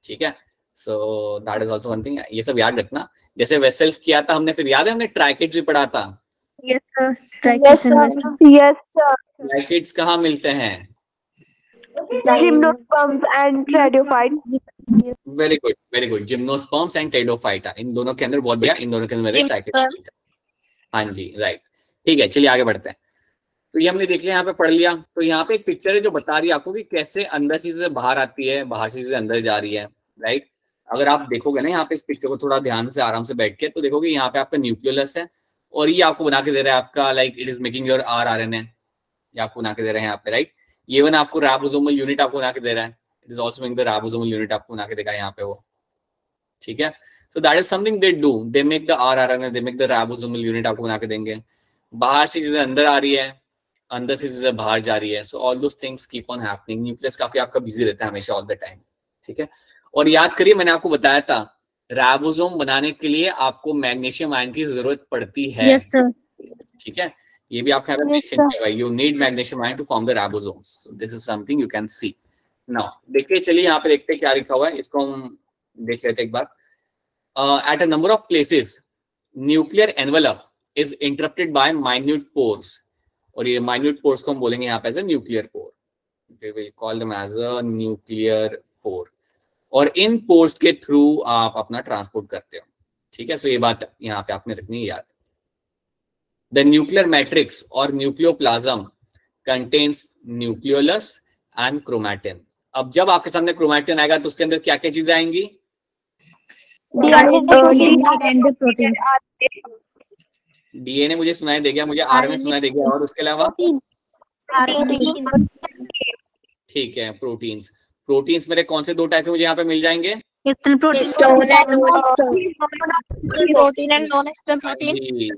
ठीक है। So that is also one thing, ये सब याद रखना। जैसे vessels किया था हमने, फिर याद है हमने ट्राइकेट्स भी पढ़ा था।
Yes sir, tracheids and vessels.
Yes, sir.
Tracheids कहाँ मिलते हैं?
Gymnosperms and Traidophytes.
Very good, gymnosperms and pteridophyta, इन दोनों के अंदर बहुत बढ़िया, इन दोनों के अंदर मेरे ट्राइकेट्स। हाँ जी, राइट, ठीक है, चलिए आगे बढ़ते हैं। तो ये हमने देख लिया, यहाँ पे पढ़ लिया। तो यहाँ पे एक पिक्चर है जो बता रही है आपको कि कैसे अंदर चीजें बाहर आती है, बाहर से चीजें अंदर जा रही है, राइट। अगर आप देखोगे ना यहाँ पे इस पिक्चर को थोड़ा ध्यान से आराम से बैठ के, तो देखोगे यहाँ पे आपका न्यूक्लियस है, और ये आपको बना के दे रहा है आपका, like it is making your RNA, ये आपको बना के दे रहे हैं यहाँ पे, राइट। ये वन आपको राइबोसोमल यूनिट आपको बना के दे रहा है, it is also making the ribosomal unit आपको बना के देगा यहाँ पे वो, ठीक है। So that is something they do, they make the RNA, they make the ribosomal unit आपको बना के देंगे। बाहर से चीजें अंदर आ रही है, अंदर से चीजें बाहर जा रही है, सो all those things keep on happening. Nucleus काफी आपका बिजी रहता है हमेशा, ऑल द टाइम, ठीक है। और याद करिए, मैंने आपको बताया था राइबोसोम बनाने के लिए आपको मैग्नीशियम आयन की जरूरत पड़ती है,
यस सर।
ठीक है। ये भी आपका मेंशन किया हुआ है, you need magnesium ion to form the ribosomes, so this is something you can see now. देखिए, चलिए यहाँ पे देखते हैं क्या लिखा हुआ है, इसको हम देख लेते हैं एक बार। At a number of places nuclear envelope is interrupted by minute pores, और ये माइन्यूट पोर्स को हम बोलेंगे यहाँ पे as a nuclear pore, we will call them as a nuclear pore. और इन पोर्स के थ्रू आप अपना ट्रांसपोर्ट करते हो, ठीक है। सो ये बात यहाँ पे आपने रखनी है याद। द न्यूक्लियर मैट्रिक्स और nucleoplasm contains nucleolus and chromatin. अब जब आपके सामने क्रोमैटिन आएगा तो उसके अंदर क्या क्या चीजें आएंगी? डीएनए मुझे सुनाई दे गया, मुझे RNA सुनाई दे गया, और उसके अलावा ठीक है, प्रोटीन्स। प्रोटीन्स मेरे कौन से दो टाइप के मुझे यहाँ पे मिल जाएंगे?
Histone and non histone.
Protein and non-histamine protein.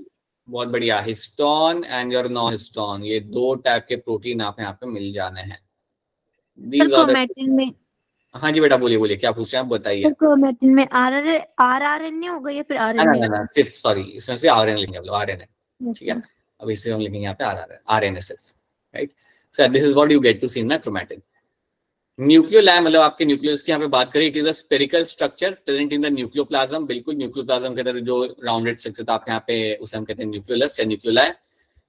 बहुत बढ़िया, histone and your non histone, ये दो टाइप के प्रोटीन आप यहाँ पे मिल जाने हैं। These are the-
क्रोमैटिन में,
हाँ जी बेटा, बोलिए बोलिए, क्या पूछ रहे हैं आप, बताइए।
क्रोमैटिन में RNA होगा या फिर RNA?
ना, सिर्फ सॉरी, इसमें से RNA लेंगे हम लोग, RNA, ठीक है। अब इसे हम लिखेंगे यहाँ पे RNA सिर्फ, right. So this is what you get to see in the chromatin. Nucleoli मतलब आपके न्यूक्लियस की यहाँ पे बात करें, it is a spherical structure present in the nucleoplasm. बिल्कुल, न्यूक्लियोप्लाज्म के अंदर जो राउंडेड स्ट्रक्चर था आपके यहाँ पे, उसे हम कहते हैं न्यूक्लियोलस या nucleoli.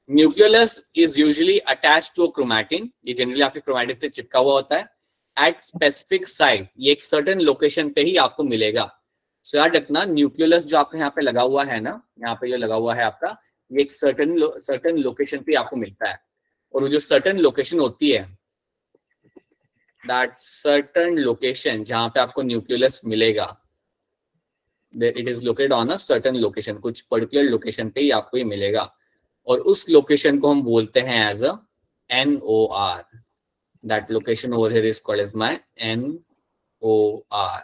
Nucleolus is usually attached to a chromatin, ये जनरली आपके क्रोमैटिन से चिपका हुआ होता है एट स्पेसिफिक साइट, ये एक सर्टेन लोकेशन पे ही आपको मिलेगा। सो याद रखना, न्यूक्लियोलस जो आपके यहाँ पे लगा हुआ है ना, यहाँ पे जो लगा हुआ है आपका, ये एक सर्टेन लोकेशन पे आपको मिलता है, और वो जो सर्टेन लोकेशन होती है, that certain location जहां पे आपको न्यूक्लियस मिलेगा, it is located on a certain location, कुछ पर्टिकुलर लोकेशन पे ही आपको ये मिलेगा, और उस लोकेशन को हम बोलते हैं as a NOR। that location over here is called as my NOR,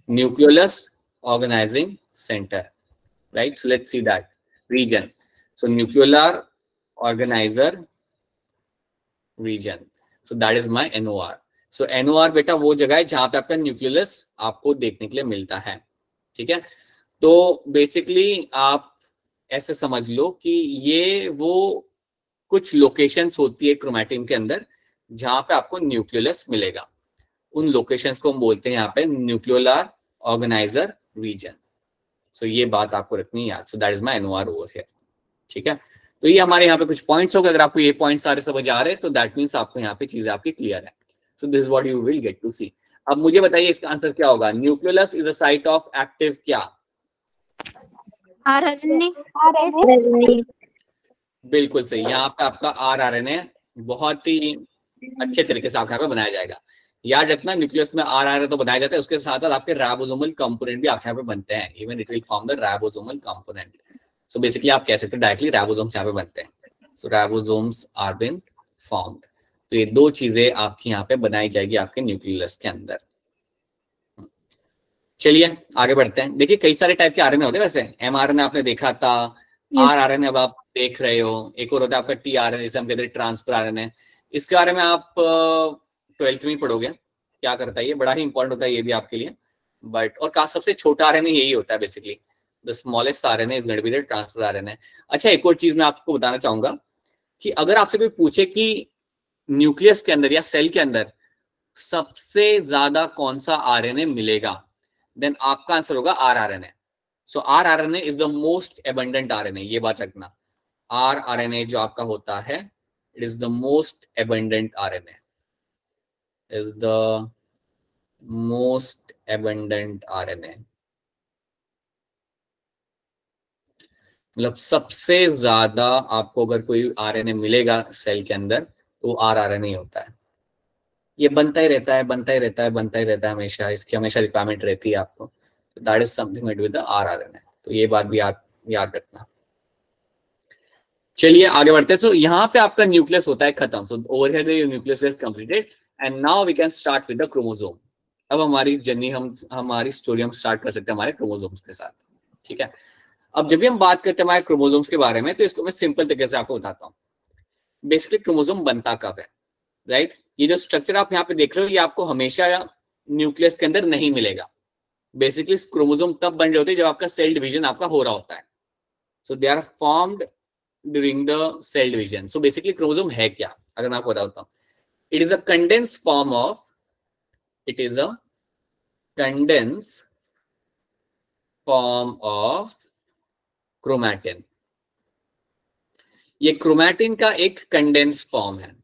nucleolus organizing center, right? So let's see that region. So nuclear organizer region, so that is my NOR. So NOR बेटा वो जगह है जहां पे आपका nucleus आपको देखने के लिए मिलता है, ठीक है। तो बेसिकली आप ऐसे समझ लो कि ये वो कुछ लोकेशंस होती है क्रोमैटिन के अंदर जहां पे आपको न्यूक्लियस मिलेगा, उन लोकेशंस को हम बोलते हैं यहाँ पे न्यूक्लियोलर ऑर्गेनाइजर रीजन। सो ये बात आपको रखनी है याद। सो that is my NOR over here, ठीक है। तो ये हमारे यहाँ पे कुछ पॉइंट्स हो गए। अगर आपको ये पॉइंट सारे समझ आ रहे हैं तो दैट मीन्स आपको यहाँ पे चीजें आपकी क्लियर है। So this is what you will get to see. अब मुझे बताइए इसका आंसर क्या होगा। Nucleus is a site of active क्या?
आरएनए।
बिल्कुल सही। यहाँ पे आपका आरआरएनए बहुत ही अच्छे तरीके से आपके यहाँ पे बनाया जाएगा। याद रखना न्यूक्लियस में आरआरएनए तो बनाया जाता है, उसके साथ साथ आपके राइबोसोमल कंपोनेंट भी आपके यहाँ पे बनते हैं। Even it will form the ribosomal component. So basically आप कह सकते हैं डायरेक्टली राइबोसोम्स यहाँ पे बनते हैं। सो राइबोसोम्स आर बीन फॉर्म्ड। तो ये दो चीजें आपकी यहाँ पे बनाई जाएगी आपके न्यूक्लियस के अंदर। चलिए आगे बढ़ते हैं। देखिए कई सारे टाइप के आरएनए होते हैं वैसे। एमआरएनए आपने देखा था, आरआरएनए अब आप देख रहे हो, एक और होता है आपका टीआरएनए जिसे हम कहते हैं ट्रांसफर आरएनए। इसके बारे में आप 12th में ही पढ़ोगे क्या करता है ये, बड़ा ही इंपॉर्टेंट होता है ये भी आपके लिए। बट और सबसे छोटा आरएनए यही होता है basically, the smallest RNA is going to be the transfer RNA. अच्छा एक और चीज मैं आपको बताना चाहूंगा कि अगर आपसे कोई पूछे कि न्यूक्लियस के अंदर या सेल के अंदर सबसे ज्यादा कौन सा आरएनए मिलेगा, देन आपका आंसर होगा rRNA. So rRNA is the most abundant RNA, ये बात रखना। आरआरएनए जो आपका होता है it is the most abundant RNA, is the most abundant RNA. मतलब सबसे ज्यादा आपको अगर कोई आरएनए मिलेगा सेल के अंदर तो आरआरएनए होता है। ये बनता ही रहता है, बनता ही रहता है, बनता ही रहता है हमेशा, इसकी हमेशा रिक्वायरमेंट रहती है आपको। That is something with the rRNA. तो ये बात भी याद रखना। चलिए आगे बढ़ते हैं। सो यहाँ पे आपका न्यूक्लियस होता है खत्म। So over here the nucleus is completed and now we can start with the chromosome. अब हमारी जर्नी हमारी स्टोरी हम स्टार्ट कर सकते हैं हमारे क्रोमोसोम्स के साथ। ठीक है, अब जब भी हम बात करते हैं हमारे क्रोमोसोम्स के बारे में तो इसको मैं सिंपल तरीके से आपको बताता हूँ। बेसिकली क्रोमोसोम बनता कब है, राइट? ये जो स्ट्रक्चर आप यहाँ पे देख रहे हो ये आपको हमेशा न्यूक्लियस के अंदर नहीं मिलेगा। बेसिकली क्रोमोसोम तब बन रहे होते हैं जब आपका सेल डिवीजन आपका हो रहा होता है। So they are formed during the cell division. So basically chromosome है क्या, अगर मैं आपको बताता हूँ, it is a condense form of, it is a condense form of chromatin. ये क्रोमैटिन का एक कंडेंस फॉर्म है।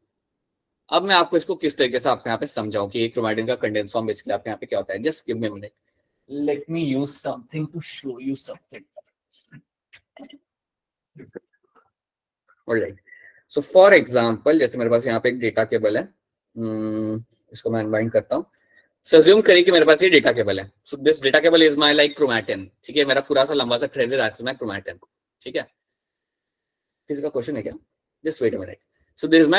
अब मैं आपको इसको किस तरीके से आपके यहाँ पे समझाऊं कि क्रोमैटिन का कंडेंस फॉर्म बेसिकली आपके यहाँ पे क्या होता है। Just give me a minute, let me use something to show you something. Alright, so for example जैसे मेरे पास यहाँ पे एक डेटा केबल है, इसको मैं अनबाइंड करता हूँ। सज्यूम करिए कि मेरे पास ये डेटा केबल है। So this data cable is my like chromatin. ठीक है, मेरा पूरा सा लंबा सा थ्रेड है, दैट्स माय क्रोमैटिन। ठीक है, किसी का क्वेश्चन है क्या? Just wait a minute. So this is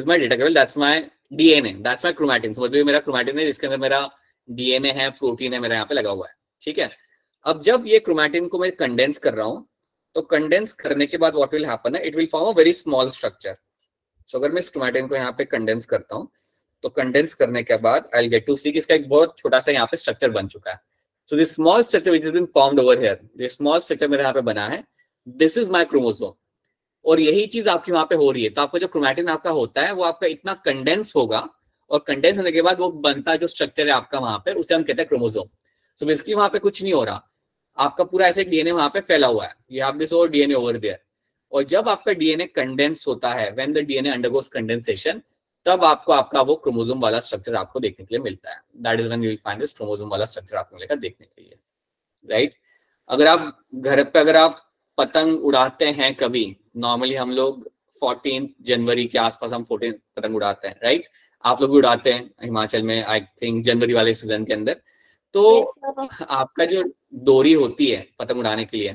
my data cable, that's my DNA, that's my chromatin। समझ लो ये मेरा क्रोमैटिन है जिसके अंदर मेरा DNA है, प्रोटीन है, मेरा यहाँ पे लगा हुआ है। ठीक है, अब जब ये क्रोमैटिन को मैं कंडेंस कर रहा हूँ तो कंडेंस करने के बाद व्हाट विल हैपन है, it will form a very small structure. So अगर मैं इस क्रोमैटिन को यहाँ पे कंडेंस करता हूँ तो कंडेंस करने के बाद आई विल गेट टू सी कि इसका एक बहुत छोटा सा यहाँ पे स्ट्रक्चर बन चुका है। So this small structure which has been formed over here, ये स्मॉल स्ट्रक्चर मेरे यहाँ पे बना है, दिस इज माय क्रोमोसोम। और यही चीज आपकी वहां पे हो रही है। तो आपका जो क्रोमैटिन आपका होता है वो आपका इतना कंडेंस होगा और कंडेंस होने के बाद वो बनता जो स्ट्रक्चर है आपका वहां पे, उसे हम कहते हैं क्रोमोसोम। सो बेसिकली वहां पे कुछ नहीं हो रहा, आपका पूरा ऐसे डीएनए वहां पे फैला हुआ है। यू हैव दिस और डीएनए ओवर देयर। और जब आपका डीएनए कंडेंस होता है, when the DNA undergoes condensation, तब आपको आपका वो क्रोमोसोम वाला स्ट्रक्चर आपको देखने के लिए मिलता है। That is when you will find this chromosome वाला स्ट्रक्चर आपको मिलेगा देखने के लिए, राइट? अगर आप घर पे अगर आप पतंग उड़ाते हैं कभी, नॉर्मली हम लोग 14 जनवरी के आसपास हम 14 पतंग उड़ाते हैं, राइट? आप लोग भी उड़ाते हैं हिमाचल में, आई थिंक जनवरी वाले सीजन के अंदर। तो आपका जो डोरी होती है पतंग उड़ाने के लिए,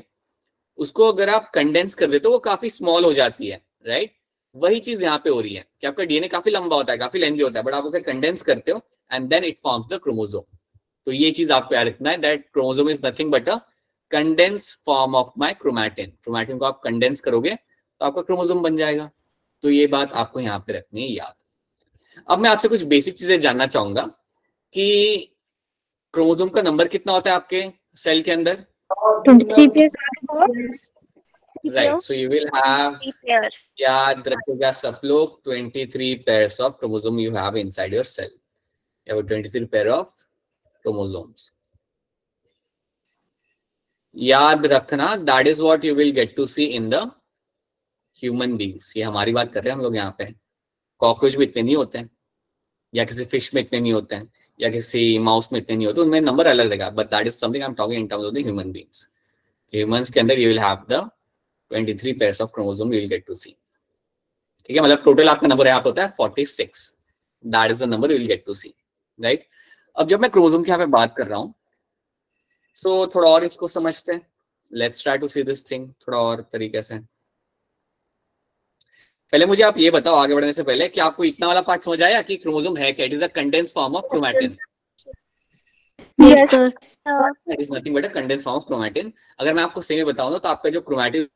उसको अगर आप कंडेंस कर देते हो वो काफी स्मॉल हो जाती है, राइट? वही चीज यहाँ पे हो रही है कि आपका डीएनए काफी लंबा होता है, काफी लेंथी होता है, बट आप उसे कंडेंस करते हो and then it forms the chromosome. तो ये चीज आपको याद रखना है, that chromosome is nothing but a condense form of my chromatin. Chromatin को आप कंडेंस करोगे तो आपका क्रोमोसोम बन जाएगा। तो ये बात आपको यहाँ पे रखनी है याद। अब मैं आपसे कुछ बेसिक चीजें जानना चाहूंगा कि क्रोमोसोम का नंबर कितना होता है आपके सेल के अंदर?
23 pairs.
Right, so you will have, याद रखिएगा सब लोग, 23 pairs of chromosome you have inside your cell. You have 23 pair of chromosomes. याद रखना, that is what you will get to see in the human beings, ये हमारी बात कर रहे हैं हम लोग यहाँ पे। कॉकरोच में इतने नहीं होते हैं, या किसी फिश में इतने नहीं होते हैं, या किसी माउस में इतने नहीं होते, उनमें नंबर अलग रहेगा, but that is something I am talking in terms of the human beings. Humans के अंदर you will have the 23 pairs of chromosome you will get to see. ठीक है, मतलब टोटल आपका नंबर यहाँ पे होता है 46, that is the number you will get to see, right. अब जब मैं क्रोमोसोम की यहाँ पे बात कर रहा हूँ, सो थोड़ा और इसको समझते हैं, let's try to see this thing थोड़ा और तरीके से। पहले मुझे आप ये बताओ आगे बढ़ने से पहले कि आपको इतना वाला पार्ट समझ आया कि क्रोमोसोम है क्या? It is a condense form of chromatin.
Yes, sir.
It is nothing but a condense form of chromatin. अगर मैं आपको सही बताऊं ना, तो आपका जो क्रोमैटिन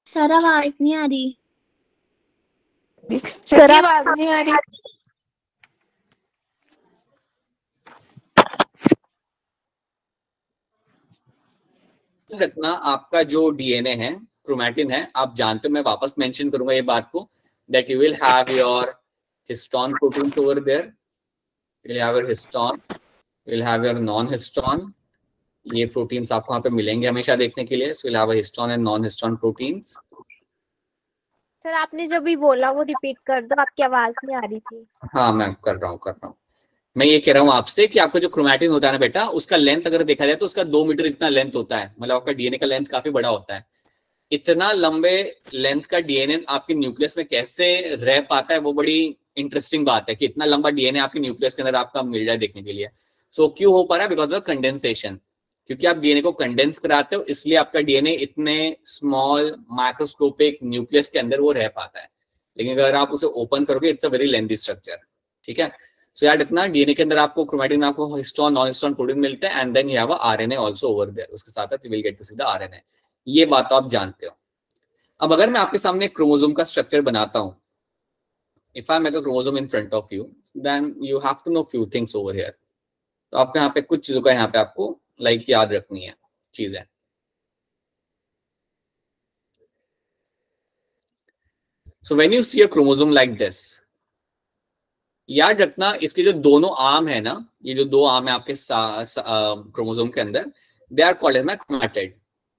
सर आवाज नहीं आ रही।
सर आवाज नहीं आ रही।
रखना, आपका जो डीएनए है, क्रोमैटिन है, आप जानते हो, मैं वापस मेंशन करूंगा ये बात को, that you will have your histone protein over there, you will have your histone, you will have your non histone. ये प्रोटीन्स आपको वहां पे मिलेंगे हमेशा देखने के लिए। So you will have a histone and non histone proteins.
Sir आपने जब भी बोला वो रिपीट कर दो, आपकी आवाज नहीं आ रही थी।
हाँ मैं कर रहा हूँ। मैं ये कह रहा हूँ आपसे कि आपका जो क्रोमैटिन होता है ना बेटा, उसका लेंथ अगर देखा जाए तो उसका 2 मीटर इतना लेंथ होता है, मतलब आपका डीएनए का लेंथ काफी बड़ा होता है। इतना लंबे लेंथ का डीएनए आपके न्यूक्लियस में कैसे रह पाता है, वो बड़ी इंटरेस्टिंग बात है कि इतना लंबा डीएनए आपके न्यूक्लियस के अंदर आपका मिल रहा है देखने के लिए। सो क्यों हो पा रहा है? बिकॉज ऑफ कंडेंसेशन, क्योंकि आप डीएनए को कंडेंस कराते हो, इसलिए आपका डीएनए इतने स्मॉल माइक्रोस्कोपिक न्यूक्लियस के अंदर वो रह पाता है। लेकिन अगर आप उसे ओपन करोगे, it's a very lengthy structure. ठीक है, सो यार इतना डीएनए के अंदर आपको क्रोमैटिन, आपको हिस्टोन नॉन हिस्टोन प्रोटीन मिलते हैं, and then you have RNA also over there, उसके साथ you will get to see the RNA. ये बात तो आप जानते हो। अब अगर मैं आपके सामने क्रोमोसोम का स्ट्रक्चर बनाता हूं, if I make a chromosome in front of you, then you have to know few things over here. तो आपको यहाँ पे कुछ चीजों का यहाँ पे आपको याद रखनी है चीजें। So when you see a chromosome like this, याद रखना इसके जो दोनों आर्म है ना, ये जो 2 आर्म है आपके क्रोमोसोम के अंदर, they are called as my chromatid.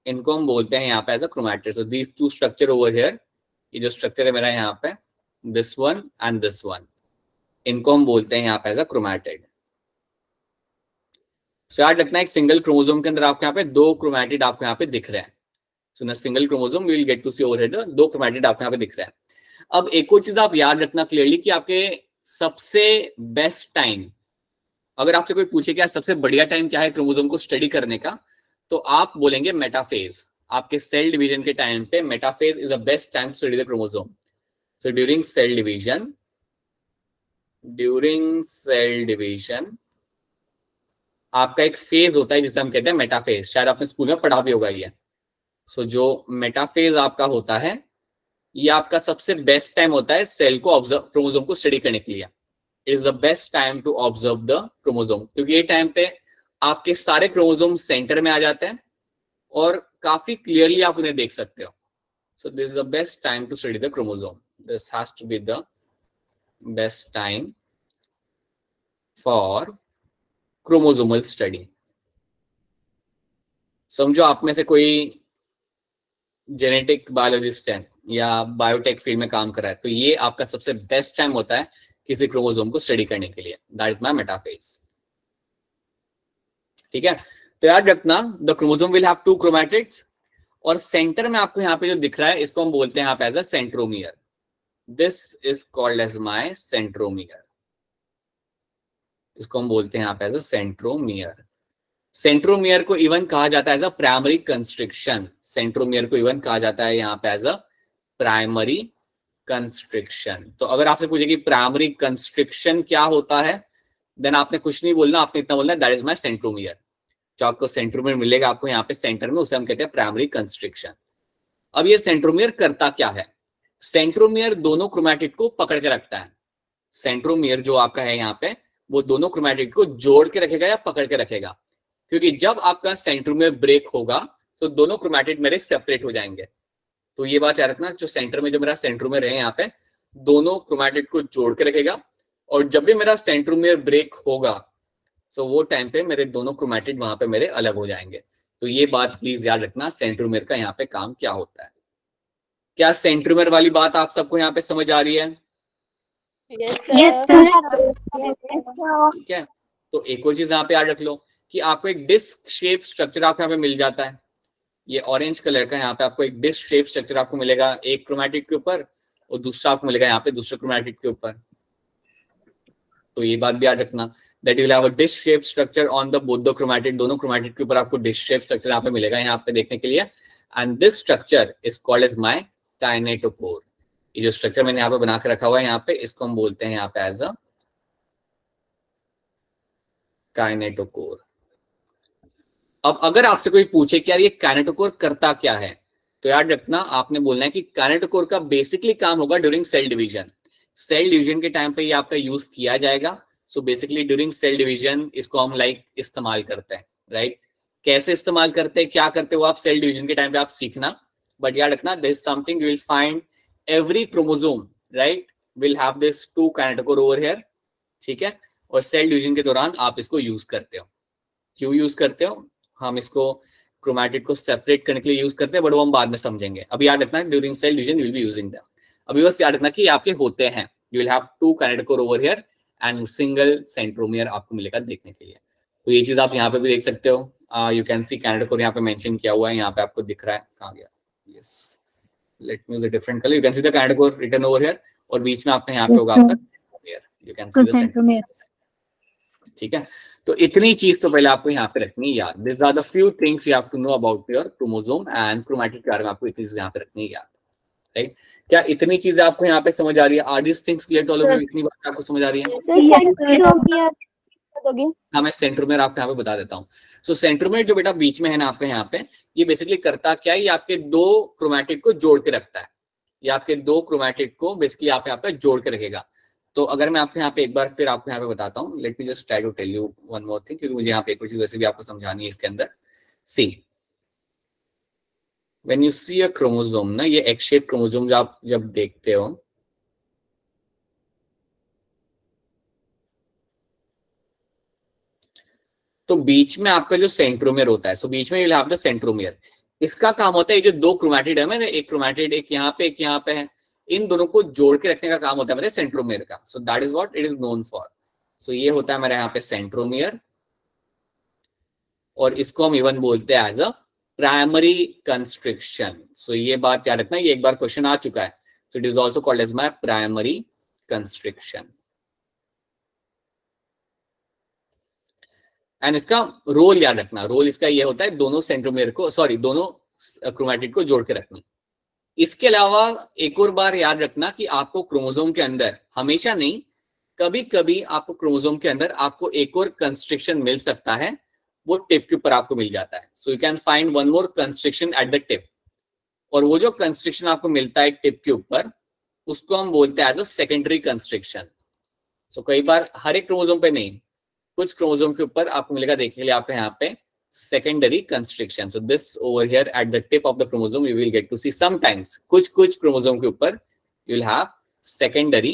इनको हम बोलते हैं यहाँ पे as a chromatid. So these 2 structure over here, ये जो स्ट्रक्चर है मेरा यहाँ पे, this one and this one, इनको हम बोलते हैं यहाँ पे एज अ क्रोमैटिड। सो याद रखना एक सिंगल क्रोमोसोम के अंदर आपको यहाँ पे 2 क्रोमैटिड आपको यहाँ पे दिख रहे हैं। So in single chromosome we will get to see over here 2 chromatid आपको यहाँ पे दिख रहे हैं। अब एक और चीज आप याद रखना क्लियरली कि आपके सबसे बेस्ट टाइम, अगर आपसे कोई पूछे कि सबसे बढ़िया टाइम क्या है क्रोमोसोम को स्टडी करने का, तो आप बोलेंगे मेटाफेज। आपके सेल डिवीजन के टाइम पे metaphase is the best time to study the chromosome. So during cell division आपका एक फेज होता है जिसे हम कहते हैं मेटाफेज। शायद आपने स्कूल में पढ़ा भी होगा ये। सो जो मेटाफेज आपका होता है, ये आपका सबसे बेस्ट टाइम होता है सेल को ऑब्जर्व, क्रोमोसोम को स्टडी करने के लिए। It is the best time to observe the chromosome, क्योंकि ये टाइम पे आपके सारे क्रोमोसोम सेंटर में आ जाते हैं और काफी क्लियरली आप उन्हें देख सकते हो। So this is the best time to study the chromosome. This has to be the best time for chromosomal study. समझो आप में से कोई जेनेटिक बायोलॉजिस्ट है या बायोटेक फील्ड में काम कर रहा है, तो ये आपका सबसे बेस्ट टाइम होता है किसी क्रोमोसोम को स्टडी करने के लिए। That is my metaphase. ठीक है, तो याद रखना the chromosome will have 2 chromatids, और सेंटर में आपको यहाँ पे जो दिख रहा है, इसको हम बोलते हैं यहाँ पे as a centromere. This is called as my centromere. इसको हम बोलते हैं यहाँ पे एज अ सेंट्रोमियर। सेंट्रोमियर को इवन कहा जाता है as a primary constriction. Centromere को इवन कहा जाता है यहाँ पे एज अ प्राइमरी कंस्ट्रिक्शन। तो अगर आपसे पूछे कि प्राइमरी कंस्ट्रिक्शन क्या होता है, देन आपने कुछ नहीं बोलना, आपने इतना बोलना दैट इज माय सेंट्रोमियर। जो आपको सेंट्रोमियर मिलेगा आपको यहाँ पे सेंटर में, उसे हम कहते हैं प्राइमरी कंस्ट्रिक्शन। अब ये सेंट्रोमियर करता क्या है? सेंट्रोमियर दोनों क्रोमैटिड को पकड़ के रखता है। सेंट्रोमियर जो आपका है यहाँ पे, वो दोनों क्रोमैटिड को जोड़ के रखेगा या पकड़ के रखेगा। क्योंकि जब आपका सेंट्रोमियर ब्रेक होगा तो दोनों क्रोमैटिड मेरे सेपरेट हो जाएंगे। तो ये बात याद रखना, जो सेंटर में जो मेरा सेंट्रोमियर है यहाँ पे दोनों क्रोमैटिड को जोड़ के रखेगा, और जब भी मेरा सेंट्रोमियर ब्रेक होगा तो वो टाइम पे मेरे दोनों क्रोमैटिड वहां पे मेरे अलग हो जाएंगे। तो ये बात प्लीज याद रखना, सेंट्रोमियर का यहाँ पे काम क्या होता है। क्या सेंट्रोमियर वाली बात आप सबको यहाँ पे समझ आ रही है?
Yes, sir.
ठीक है, तो एक और चीज यहाँ पे याद रख लो कि आपको एक डिस्क शेप स्ट्रक्चर आपको यहाँ पे मिल जाता है। ये ऑरेंज कलर का यहाँ पे आपको एक डिस्क शेप स्ट्रक्चर आपको मिलेगा एक क्रोमैटिड के ऊपर, और दूसरा आपको मिलेगा यहाँ पे दूसरे क्रोमैटिड के ऊपर। तो ये बात भी याद रखना that you will have a dish shaped structure on the both the chromatid, दोनों क्रोमैटिड के ऊपर आपको dish shaped structure यहाँ पे मिलेगा यहाँ पे देखने के लिए, and this structure is called as my kinetochore। ये जो स्ट्रक्चर मैंने यहाँ पे बना के रखा हुआ है यहाँ पे, इसको हम बोलते हैं यहाँ पे एज अ काइनेटोकोर। अब अगर आपसे कोई पूछे कि यार ये काइनेटोकोर करता क्या है, तो याद रखना आपने बोलना है कि काइनेटोकोर का बेसिकली काम होगा during cell division. Cell division के टाइम पे ये आपका यूज किया जाएगा। So basically during cell division इसको हम इस्तेमाल करते हैं, राइट। कैसे इस्तेमाल करते हैं, क्या करते हो आप सेल डिवीजन के टाइम पे आप सीखना, बट याद रखना this is something you will find every chromosome, right, will have this two kinetochore over here, ठीक है। और सेल डिवीजन के दौरान आप इसको यूज करते हो। क्यों यूज करते हो? हम इसको क्रोमैटिड को सेपरेट करने के लिए यूज करते हैं, बट वो हम बाद में समझेंगे। अभी याद रखना during cell division you will be using them. अभी बस याद रखना कि आपके होते हैं, you will have two kinetochore over here and single centromere आपको मिलेगा देखने के लिए। तो ये चीज आप यहाँ पे भी देख सकते हो, यू कैन सी काइनेटोकोर यहाँ पे मेंशन किया हुआ है, यहाँ पे आपको दिख रहा है, कहाँ गया, yes, let me use a different colour, you can see the kinetochore written over here, और बीच में आपका यहाँ पे होगा आपका centromere, you can see the centromere, ठीक है। तो इतनी चीज तो पहले आपको यहाँ पे रखनी है याद। This are the few things you have to know about your chromosome and chromatid के बारे में आपको इतनी चीज यहाँ पे रखनी है याद, राइट। क्या इतनी चीजें आपको यहाँ पे समझ आ रही है? Are this things clear to all of you? इतनी बात आपको समझ आ रही है? हाँ, मैं सेंट्रोमियर आपको यहाँ पे बता देता हूँ। सो सेंट्रोमियर जो बेटा बीच में है ना आपका यहाँ पे, ये बेसिकली करता क्या है, ये आपके दो क्रोमैटिड को जोड़ के रखता है। ये आपके दो क्रोमैटिड को बेसिकली यहाँ पे जोड़ के रखेगा। तो अगर मैं आपको यहाँ पे एक बार फिर आपको यहाँ पे बताता हूँ, let me just try to tell you one more thing, क्योंकि मुझे यहाँ पे एक चीज वैसे भी आपको समझानी है इसके अंदर। See, when you see a chromosome ना, ये एक्स शेप क्रोमोसोम जो आप जब देखते हो, तो बीच में आपका जो सेंट्रोमियर होता है, सो बीच में you will have the centromere. इसका काम होता है ये जो दो क्रोमैटिड है मेरे, एक क्रोमैटिड एक यहाँ पे एक यहाँ पे है, इन दोनों को जोड़ के रखने का काम होता है मेरे सेंट्रोमियर का। So that is what it is known for. सो ये होता है मेरे यहाँ पे सेंट्रोमियर, और इसको हम इवन बोलते हैं एज अ प्राइमरी कंस्ट्रिक्शन। सो ये बात याद रखना, ये एक बार क्वेश्चन आ चुका है। So it is also called as my primary constriction. And इसका रोल याद रखना, रोल इसका ये होता है दोनों सेंट्रोमियर को, सॉरी दोनों क्रोमैटिड को जोड़ के रखना। इसके अलावा एक और बार याद रखना कि आपको क्रोमोसोम के अंदर, हमेशा नहीं, कभी कभी आपको क्रोमोसोम के अंदर आपको एक और कंस्ट्रिक्शन मिल सकता है, वो टिप के ऊपर आपको मिल जाता है। सो you can find one more constriction at the tip, और वो जो कंस्ट्रिक्शन आपको मिलता है टिप के ऊपर, उसको हम बोलते हैं एज अ सेकेंडरी कंस्ट्रिक्शन। सो कई बार हर एक क्रोमोसोम पे नहीं, कुछ क्रोमोसोम के ऊपर आपको मिलेगा देखने के लिए आपको यहाँ पे secondary constriction. So this over here at the tip of the chromosome you will get to see sometimes कुछ क्रोमोसोम के ऊपर you will have secondary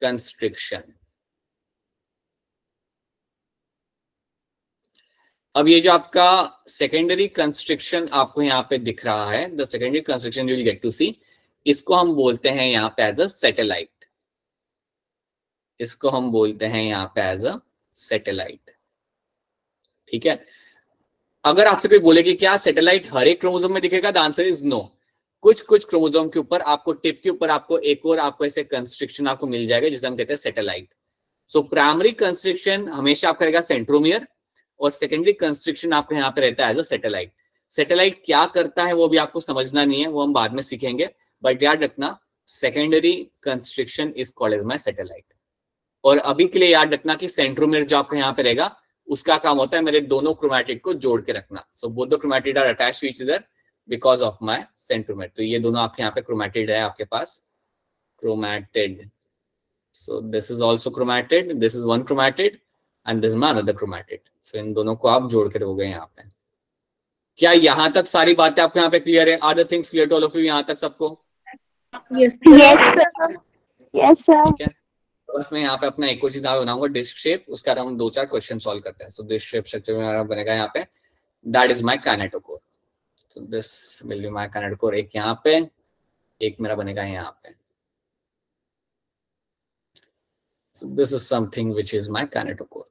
constriction. अब ये जो आपका secondary constriction आपको यहाँ पे दिख रहा है, the secondary constriction you will get to see, इसको हम बोलते हैं यहाँ पे as a satellite. इसको हम बोलते हैं यहाँ पे as a satellite. ठीक है। अगर आपसे कोई बोले कि क्या सैटेलाइट हर एक क्रोमोसोम में दिखेगा, द आंसर इज नो। कुछ क्रोमोसोम के ऊपर आपको टिप के ऊपर आपको एक और आपको ऐसे कंस्ट्रिक्शन आपको मिल जाएगा जिसे हम कहते हैं सैटेलाइट। सो प्राइमरी कंस्ट्रिक्शन हमेशा आपका रहेगा सेंट्रोमियर, और सेकेंडरी कंस्ट्रिक्शन आपको यहाँ पे रहता है एज अ सैटेलाइट। सैटेलाइट क्या करता है वो भी आपको समझना नहीं है, वो हम बाद में सीखेंगे, बट याद रखना secondary constriction is called as my satellite. और अभी के लिए याद रखना कि सेंट्रोमियर जो आपका यहाँ पे रहेगा, उसका काम होता है मेरे दोनों क्रोमैटिड को जोड़ के रखना। So both the chromatid are attached to each other because of my centromere. तो ये दोनों आपके यहाँ पे क्रोमैटिड है आपके पास, chromatid. So this is also chromatid, this is one chromatid and this my another chromatid. So इन दोनों को आप जोड़ के रखोगे यहाँ पे। क्या यहाँ तक सारी बातें आपको यहाँ पे क्लियर है? Are the things clear to all of you यहाँ तक सबको?
Yes.
Yes, sir. Yes, sir.
ठीक है, बस मैं यहाँ पे अपना एक और चीज यहाँ बनाऊंगा, डिस्क शेप। उसका हम 2-4 क्वेश्चन सॉल्व करते हैं। सो डिस्क शेप स्ट्रक्चर में हमारा बनेगा यहाँ पे, that is my kinetochore. So this will be my kinetochore. एक यहाँ पे, एक मेरा बनेगा यहाँ पे। सो this is something which is my kinetochore,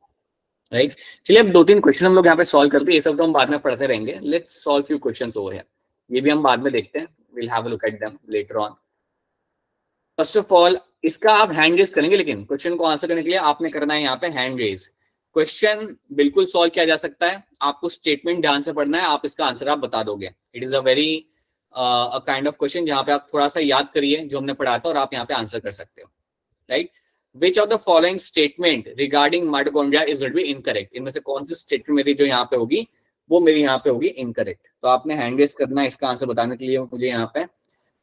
right. चलिए अब 2-3 क्वेश्चन हम लोग यहाँ पे सॉल्व करते हैं। ये सब तो हम बाद में पढ़ते रहेंगे। Let's solve few questions over here. ये भी हम बाद में देखते हैं, will have a look at them later on. First of all इसका आप हैंड रेज करेंगे, लेकिन क्वेश्चन को आंसर करने के लिए आपने करना है यहाँ पे हैंड रेज। क्वेश्चन बिल्कुल सॉल्व किया जा सकता है, आपको स्टेटमेंट ध्यान से पढ़ना है, आप इसका आंसर आप बता दोगे। It is a very a kind of question जहाँ पे आप थोड़ा सा याद करिए जो हमने पढ़ा था और आप यहाँ पे आंसर कर सकते हो, right. Which of the following statement regarding mitochondria is going to be incorrect? इनमें से कौन सी स्टेटमेंट मेरी जो यहाँ पे होगी वो मेरी यहाँ पे होगी इनकरेक्ट। तो आपने हैंड रेज करना है इसका आंसर बताने के लिए मुझे यहाँ पे।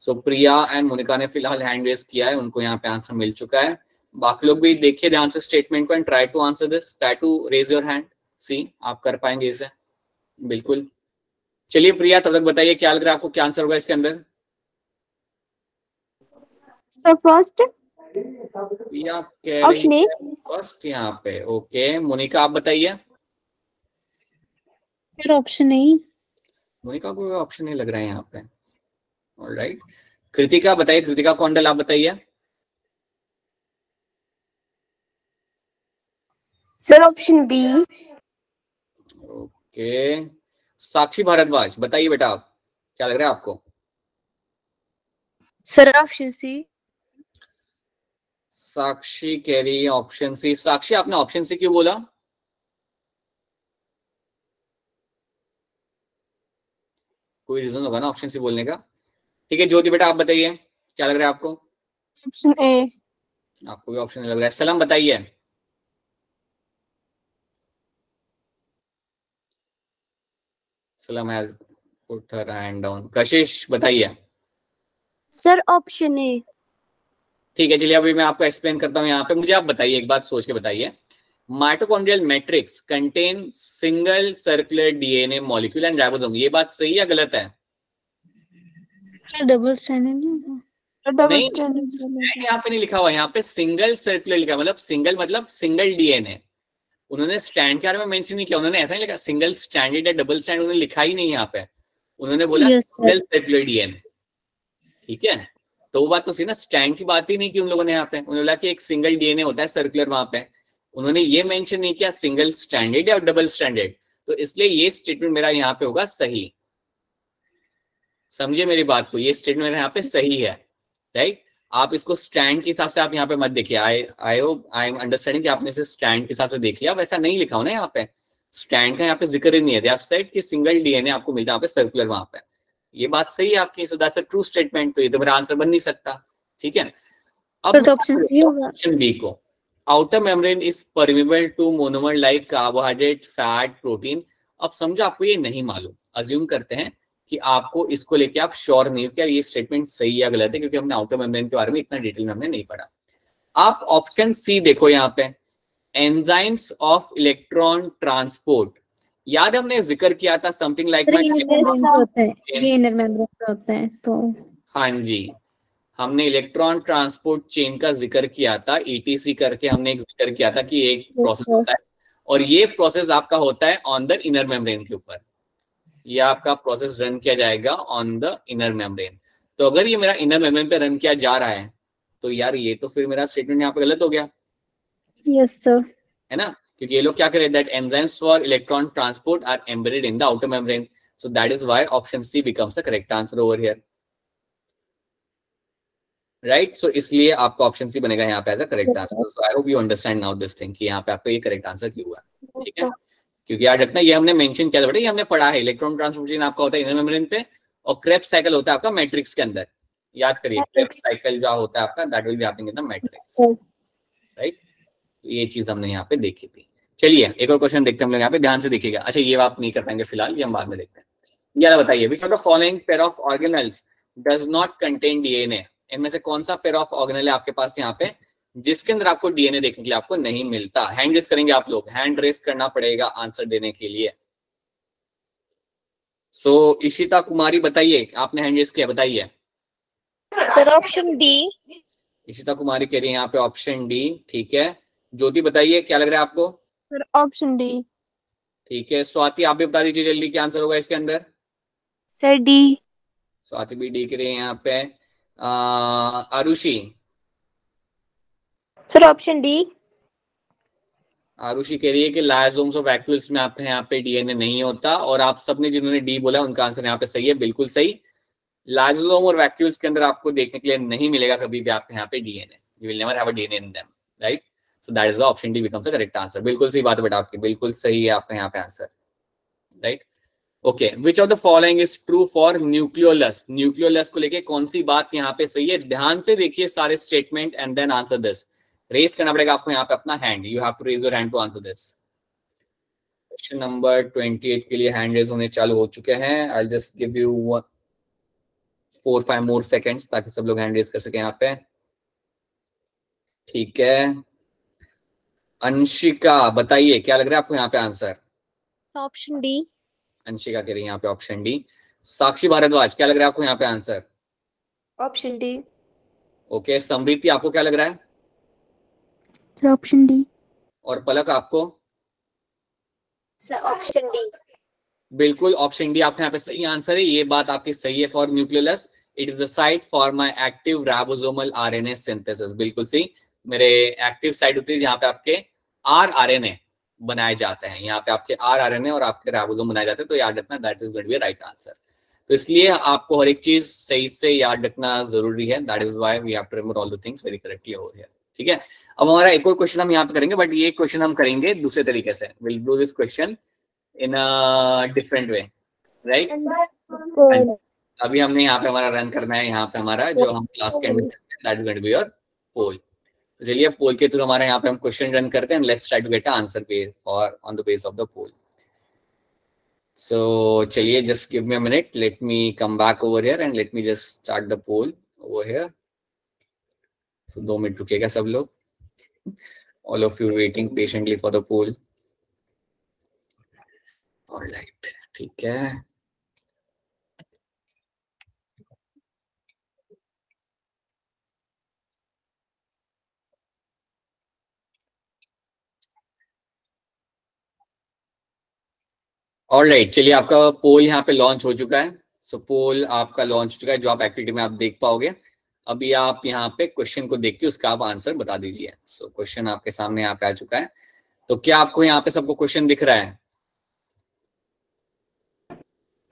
सो प्रिया एंड मोनिका ने फिलहाल हैंड रेज किया है, उनको यहाँ पे आंसर मिल चुका है। बाकी लोग भी देखिए ध्यान से स्टेटमेंट को and try to answer this, try to raise your hand, see आप कर पाएंगे इसे बिल्कुल। चलिए प्रिया तब तक बताइए क्या लग रहा है आपको, क्या आंसर होगा इसके अंदर?
So first,
प्रिया कह रही है फर्स्ट यहाँ पे। ओके मोनिका आप बताइए।
फिर ऑप्शन नहीं,
मोनिका को ऑप्शन नहीं लग रहा है यहाँ पे। ऑलराइट, कृतिका बताइए, कृतिका कौंडल आप बताइए।
sir, option B.
ओके साक्षी भारद्वाज बताइए बेटा, आप क्या लग रहा है आपको?
Sir option C.
साक्षी कह रही है ऑप्शन सी। साक्षी आपने ऑप्शन सी क्यों बोला? कोई रीजन होगा ना ऑप्शन सी बोलने का। ठीक है ज्योति बेटा आप बताइए क्या लग रहा है आपको?
Option A.
आपको भी ऑप्शन लग रहा है। सलम बताइए। Salam has put her hand down. Kashish बताइए।
Sir option A.
ठीक है चलिए अभी मैं आपको एक्सप्लेन करता हूँ यहाँ पे। मुझे आप बताइए, एक बात सोच के बताइए, mitochondrial matrix contain single circular DNA molecule and ribosome, ये बात सही या गलत है?
डबल स्टैंडर्ड
नहीं यहाँ पे नहीं लिखा हुआ, यहाँ पे सिंगल सर्कुलर लिखा, मतलब सिंगल डीएनए। उन्होंने स्ट्रैंड के बारे में मेंशन नहीं किया, उन्होंने ऐसा नहीं लिखा सिंगल स्ट्रैंडेड या डबल स्ट्रैंड, उन्होंने लिखा ही नहीं यहाँ पे। उन्होंने बोला सिंगल सर्कुलर डीएनए, ठीक है। तो वो बात तो सी ना, स्ट्रैंड की बात ही नहीं की उन लोगों ने यहाँ पे। उन्होंने बोला कि एक सिंगल डीएनए होता है सर्कुलर, वहां पे उन्होंने ये मेंशन नहीं किया सिंगल स्ट्रैंडेड या डबल स्ट्रैंडेड। तो इसलिए ये स्टेटमेंट मेरा यहाँ पे होगा सही। समझिए मेरी बात को, ये स्टेटमेंट मेरा यहाँ पे सही है, राइट। आप इसको स्टैंड के हिसाब से आप यहाँ पे मत देखिए। I hope I am understanding कि आपने इसे स्टैंड के हिसाब से देख लिया। वैसा नहीं लिखा हो ना यहाँ पे, स्टैंड का यहाँ पे जिक्र ही नहीं है। आप सेड कि सिंगल डीएनए आपको मिलता है यहाँ पे सर्कुलर, वहां पे ये बात सही है आपकी। So that's a true statement. तो ये तो मेरा आंसर बन नहीं सकता, ठीक है। अब ऑप्शन बी को, outer membrane is permeable to monomer like carbohydrate fat protein. अब समझो आपको ये नहीं मालूम, अज्यूम करते हैं कि आपको इसको लेके आप श्योर नहीं हो क्या ये स्टेटमेंट सही या गलत है, क्योंकि हमने आउटर मेम्ब्रेन के बारे में इतना डिटेल में हमने नहीं पढ़ा। आप ऑप्शन सी देखो यहाँ पे, एंजाइम्स ऑफ इलेक्ट्रॉन ट्रांसपोर्ट। याद हमने जिक्र किया था समथिंग लाइक
होता है तो
हाँ जी, हमने इलेक्ट्रॉन ट्रांसपोर्ट चेन का जिक्र किया था, ईटीसी करके हमने एक जिक्र किया था कि एक प्रोसेस होता है और ये प्रोसेस आपका होता है ऑन द इनर मेम्ब्रेन के ऊपर। ये आपका प्रोसेस रन किया जाएगा ऑन द इनर मेम्ब्रेन। तो अगर ये मेरा इनर मेम्ब्रेन पे रन किया जा रहा है तो यार ये तो फिर मेरा स्टेटमेंट यहाँ पे गलत हो गया।
यस सर,
है ना, क्योंकि ये लोग क्या करें, that enzymes for electron transport are embedded in the outer membrane. So that is why option C becomes the correct answer over here, right. So इसलिए आपका ऑप्शन सी बनेगा यहाँ पे as a correct answer. So I hope you understand now this thing कि यहाँ पे आपका ये करेक्ट आंसर क्यों हुआ, ठीक है। क्योंकि याद रखना ये हमने मेंशन किया था बेटा, ये हमने पढ़ा है। इलेक्ट्रॉन ट्रांसपोर्टेशन आपका होता है इनर मेम्ब्रेन पे और क्रेब्स साइकिल होता है आपका मैट्रिक्स के अंदर। याद करिए क्रेब्स साइकिल जो होता है आपका, that will be happening in the matrix, right. तो ये चीज हमने यहाँ पे देखी थी। चलिए एक और क्वेश्चन देखते हैं हम लोग यहाँ पे, ध्यान से देखिएगा। अच्छा ये आप नहीं कर पाएंगे फिलहाल, ये हम बाद में देखते हैं। यार बताइए, विच of the following pair of organelles does not contain DNA. इनमें से कौन सा पेयर ऑफ ऑर्गेनेल है आपके पास यहाँ पे जिसके अंदर आपको डीएनए देखने के लिए आपको नहीं मिलता। हैंड रेस करेंगे आप लोग, हैंड रेस करना पड़ेगा आंसर देने के लिए। सो इशिता कुमारी बताइए, आपने हैंड रेस किया, बताइए।
Sir option D.
Ishita Kumari कह रही है यहाँ पे ऑप्शन डी, ठीक है। ज्योति बताइए क्या लग रहा है आपको?
Sir option D.
ठीक है, स्वाति आप भी बता दीजिए जल्दी क्या आंसर होगा इसके अंदर।
Sir D.
स्वाति भी डी कह रही है यहाँ पे। Arushi?
Sir option D.
Arushi कह रही है कि लाइसोम्स ऑफ वैक्यूल्स में आप यहाँ पे डीएनए नहीं होता, और आप सबने जिन्होंने डी बोला उनका आंसर यहाँ पे सही है, बिल्कुल सही। लाइसोसोम और वैक्यूल्स के अंदर आपको देखने के लिए नहीं मिलेगा कभी भी आपके यहाँ पे DNA, you will never have a DNA in them, right. So that is the option D becomes the correct answer. बिल्कुल सही बात है बेटा आपकी, बिल्कुल सही है आपका यहाँ पे answer, right. Okay, which of the following is true for nucleolus? Nucleolus को लेके कौन सी बात यहाँ पे सही है? ध्यान से देखिए सारे statement and then answer this. Raise करना पड़ेगा आपको यहाँ पे अपना hand, you have to raise your hand to answer this. Question number 28 के लिए हैंड रेज होने चालू हो चुके हैं। I just give you 4-5 more seconds ताकि सब लोग हैंड रेज कर सके यहाँ पे, ठीक है। अंशिका बताइए क्या लग रहा है आपको यहाँ पे आंसर?
Option D.
अंशिका कह रही है यहाँ पे ऑप्शन डी। साक्षी भारद्वाज क्या लग रहा है आपको यहाँ पे आंसर?
Option D.
ओके, समृति आपको क्या लग रहा है?
Sir option D.
और पलक आपको?
Sir option D.
बिल्कुल ऑप्शन डी आपके यहाँ पे सही आंसर है, ये बात आपकी सही है। For nucleolus it is the site for my active ribosomal RNA synthesis. बिल्कुल सही, मेरे एक्टिव साइट होती है जहाँ पे आपके आरएनए बनाए जाते हैं, यहाँ पे आपके आरएनए और आपके राइबोसोम बनाए जाते हैं, तो याद रखना that is going to be right answer. तो इसलिए आपको हर एक चीज सही से याद रखना जरूरी है, that is why we have to remember all the things very correctly over here, ठीक है। अब हमारा एक और क्वेश्चन हम यहाँ पे करेंगे, बट ये क्वेश्चन हम करेंगे दूसरे तरीके से। Will do this question in a different way, right. अभी हमने यहाँ पे हमारा रन करना है, यहाँ पे हमारा जो हम क्लास के एंड में करते हैं that is going to be your poll. चलिए पोल के थ्रू हमारे यहाँ पे हम क्वेश्चन रन करते हैं, let's try to get answer for on the base of the poll. So चलिए just give me a minute, let me come back over here and let me just start the poll over here. So 2 minute रुकिएगा सब लोग, all of you waiting patiently for the poll. Alright, ठीक है। Alright, चलिए आपका पोल यहाँ पे launch हो चुका है। सो पोल आपका लॉन्च हो चुका है, जो आप एक्टिविटी में आप देख पाओगे। अभी आप यहाँ पे क्वेश्चन को देख के उसका आप आंसर बता दीजिए। सो क्वेश्चन आपके सामने यहाँ पे आ चुका है, तो क्या आपको यहाँ पे सबको क्वेश्चन दिख रहा है?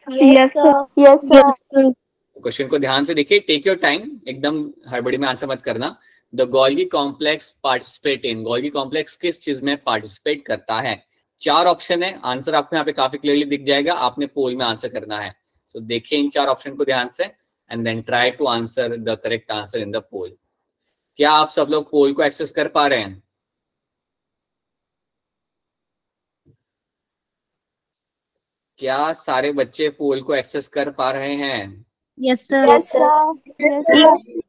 Yes sir. Yes sir.
Question को ध्यान से देखिए, टेक योर टाइम, एकदम हड़बड़ी में आंसर मत करना। The Golgi complex participate in, Golgi complex किस चीज में पार्टिसिपेट करता है? 4 ऑप्शन है, आंसर आपको यहाँ पे काफी क्लियरली दिख जाएगा, आपने पोल में आंसर करना है। तो देखिए इन 4 ऑप्शन को ध्यान से and then try to answer the correct answer in the poll. क्या आप सब लोग पोल को एक्सेस कर पा रहे हैं? क्या सारे बच्चे पोल को एक्सेस कर पा रहे हैं?
Yes sir.
Yes sir.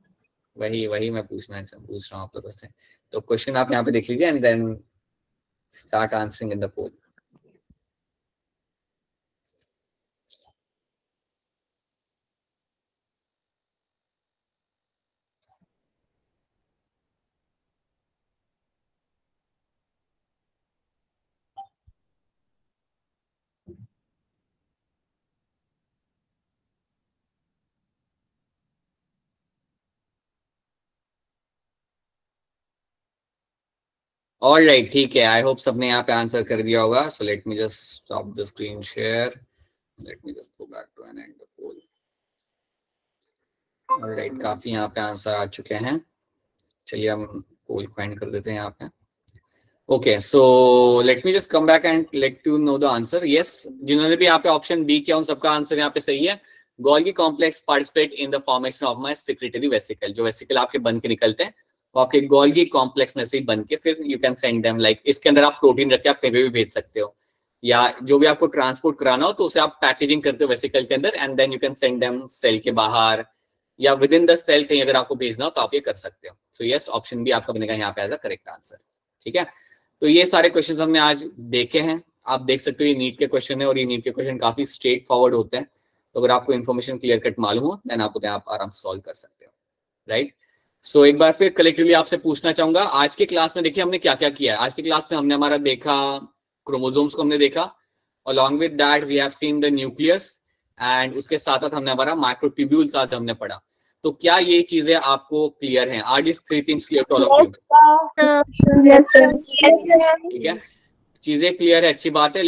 वही मैं पूछ रहा हूँ आप लोगों से। तो क्वेश्चन आप यहाँ पे देख लीजिए and then start answering in the poll. Alright, ठीक है, आई होप सबने यहाँ पे आंसर कर दिया होगा। So let me just stop the screen share, let me just go back to and end the poll. Alright, काफी यहाँ पे आंसर आ चुके हैं। चलिए हम पोल को एंड कर देते हैं यहाँ पे। Okay, so let me just come back and let you know the answer. Yes, जिन्होंने भी यहाँ पे ऑप्शन बी किया उन सबका आंसर यहाँ पे सही है। Golgi complex participate in the formation of my secretary vesicle. जो वेसिकल आपके बन के निकलते हैं वो आपके गोल्गी कॉम्प्लेक्स में से ही बन के फिर you can send them, like इसके अंदर आप प्रोटीन रख के आप कहीं पे भी भेज सकते हो, या जो भी आपको ट्रांसपोर्ट कराना हो तो उसे आप पैकेजिंग करते हो वेसिकल के अंदर and then you can send them cell के बाहर या विद इन द सेल कहीं अगर आपको भेजना हो तो आप ये कर सकते हो। सो यस, ऑप्शन बी आपका बनेगा यहाँ पे एज अ करेक्ट आंसर। ठीक है, तो ये सारे क्वेश्चन हमने आज देखे हैं। आप देख सकते हो ये नीट के क्वेश्चन है और ये नीट के क्वेश्चन काफी स्ट्रेट फॉरवर्ड होते हैं। तो अगर आपको इन्फॉर्मेशन क्लियर कट मालूम हो देन आप आराम से सॉल्व कर सकते हो, राइट। सो एक बार फिर कलेक्टिवली आपसे पूछना चाहूंगा, आज के क्लास में देखिए हमने क्या क्या किया है। आज के क्लास में हमने हमारा देखा क्रोमोसोम्स को हमने देखा, along with that we have seen the nucleus, and उसके साथ साथ हमने हमारा माइक्रोट्यूब्यूल्स आज हमने पढ़ा। तो क्या ये चीजें आपको क्लियर हैं? Are this three things clear to all of you?
Yes, sir.
ठीक है, चीजें क्लियर है, अच्छी बात है।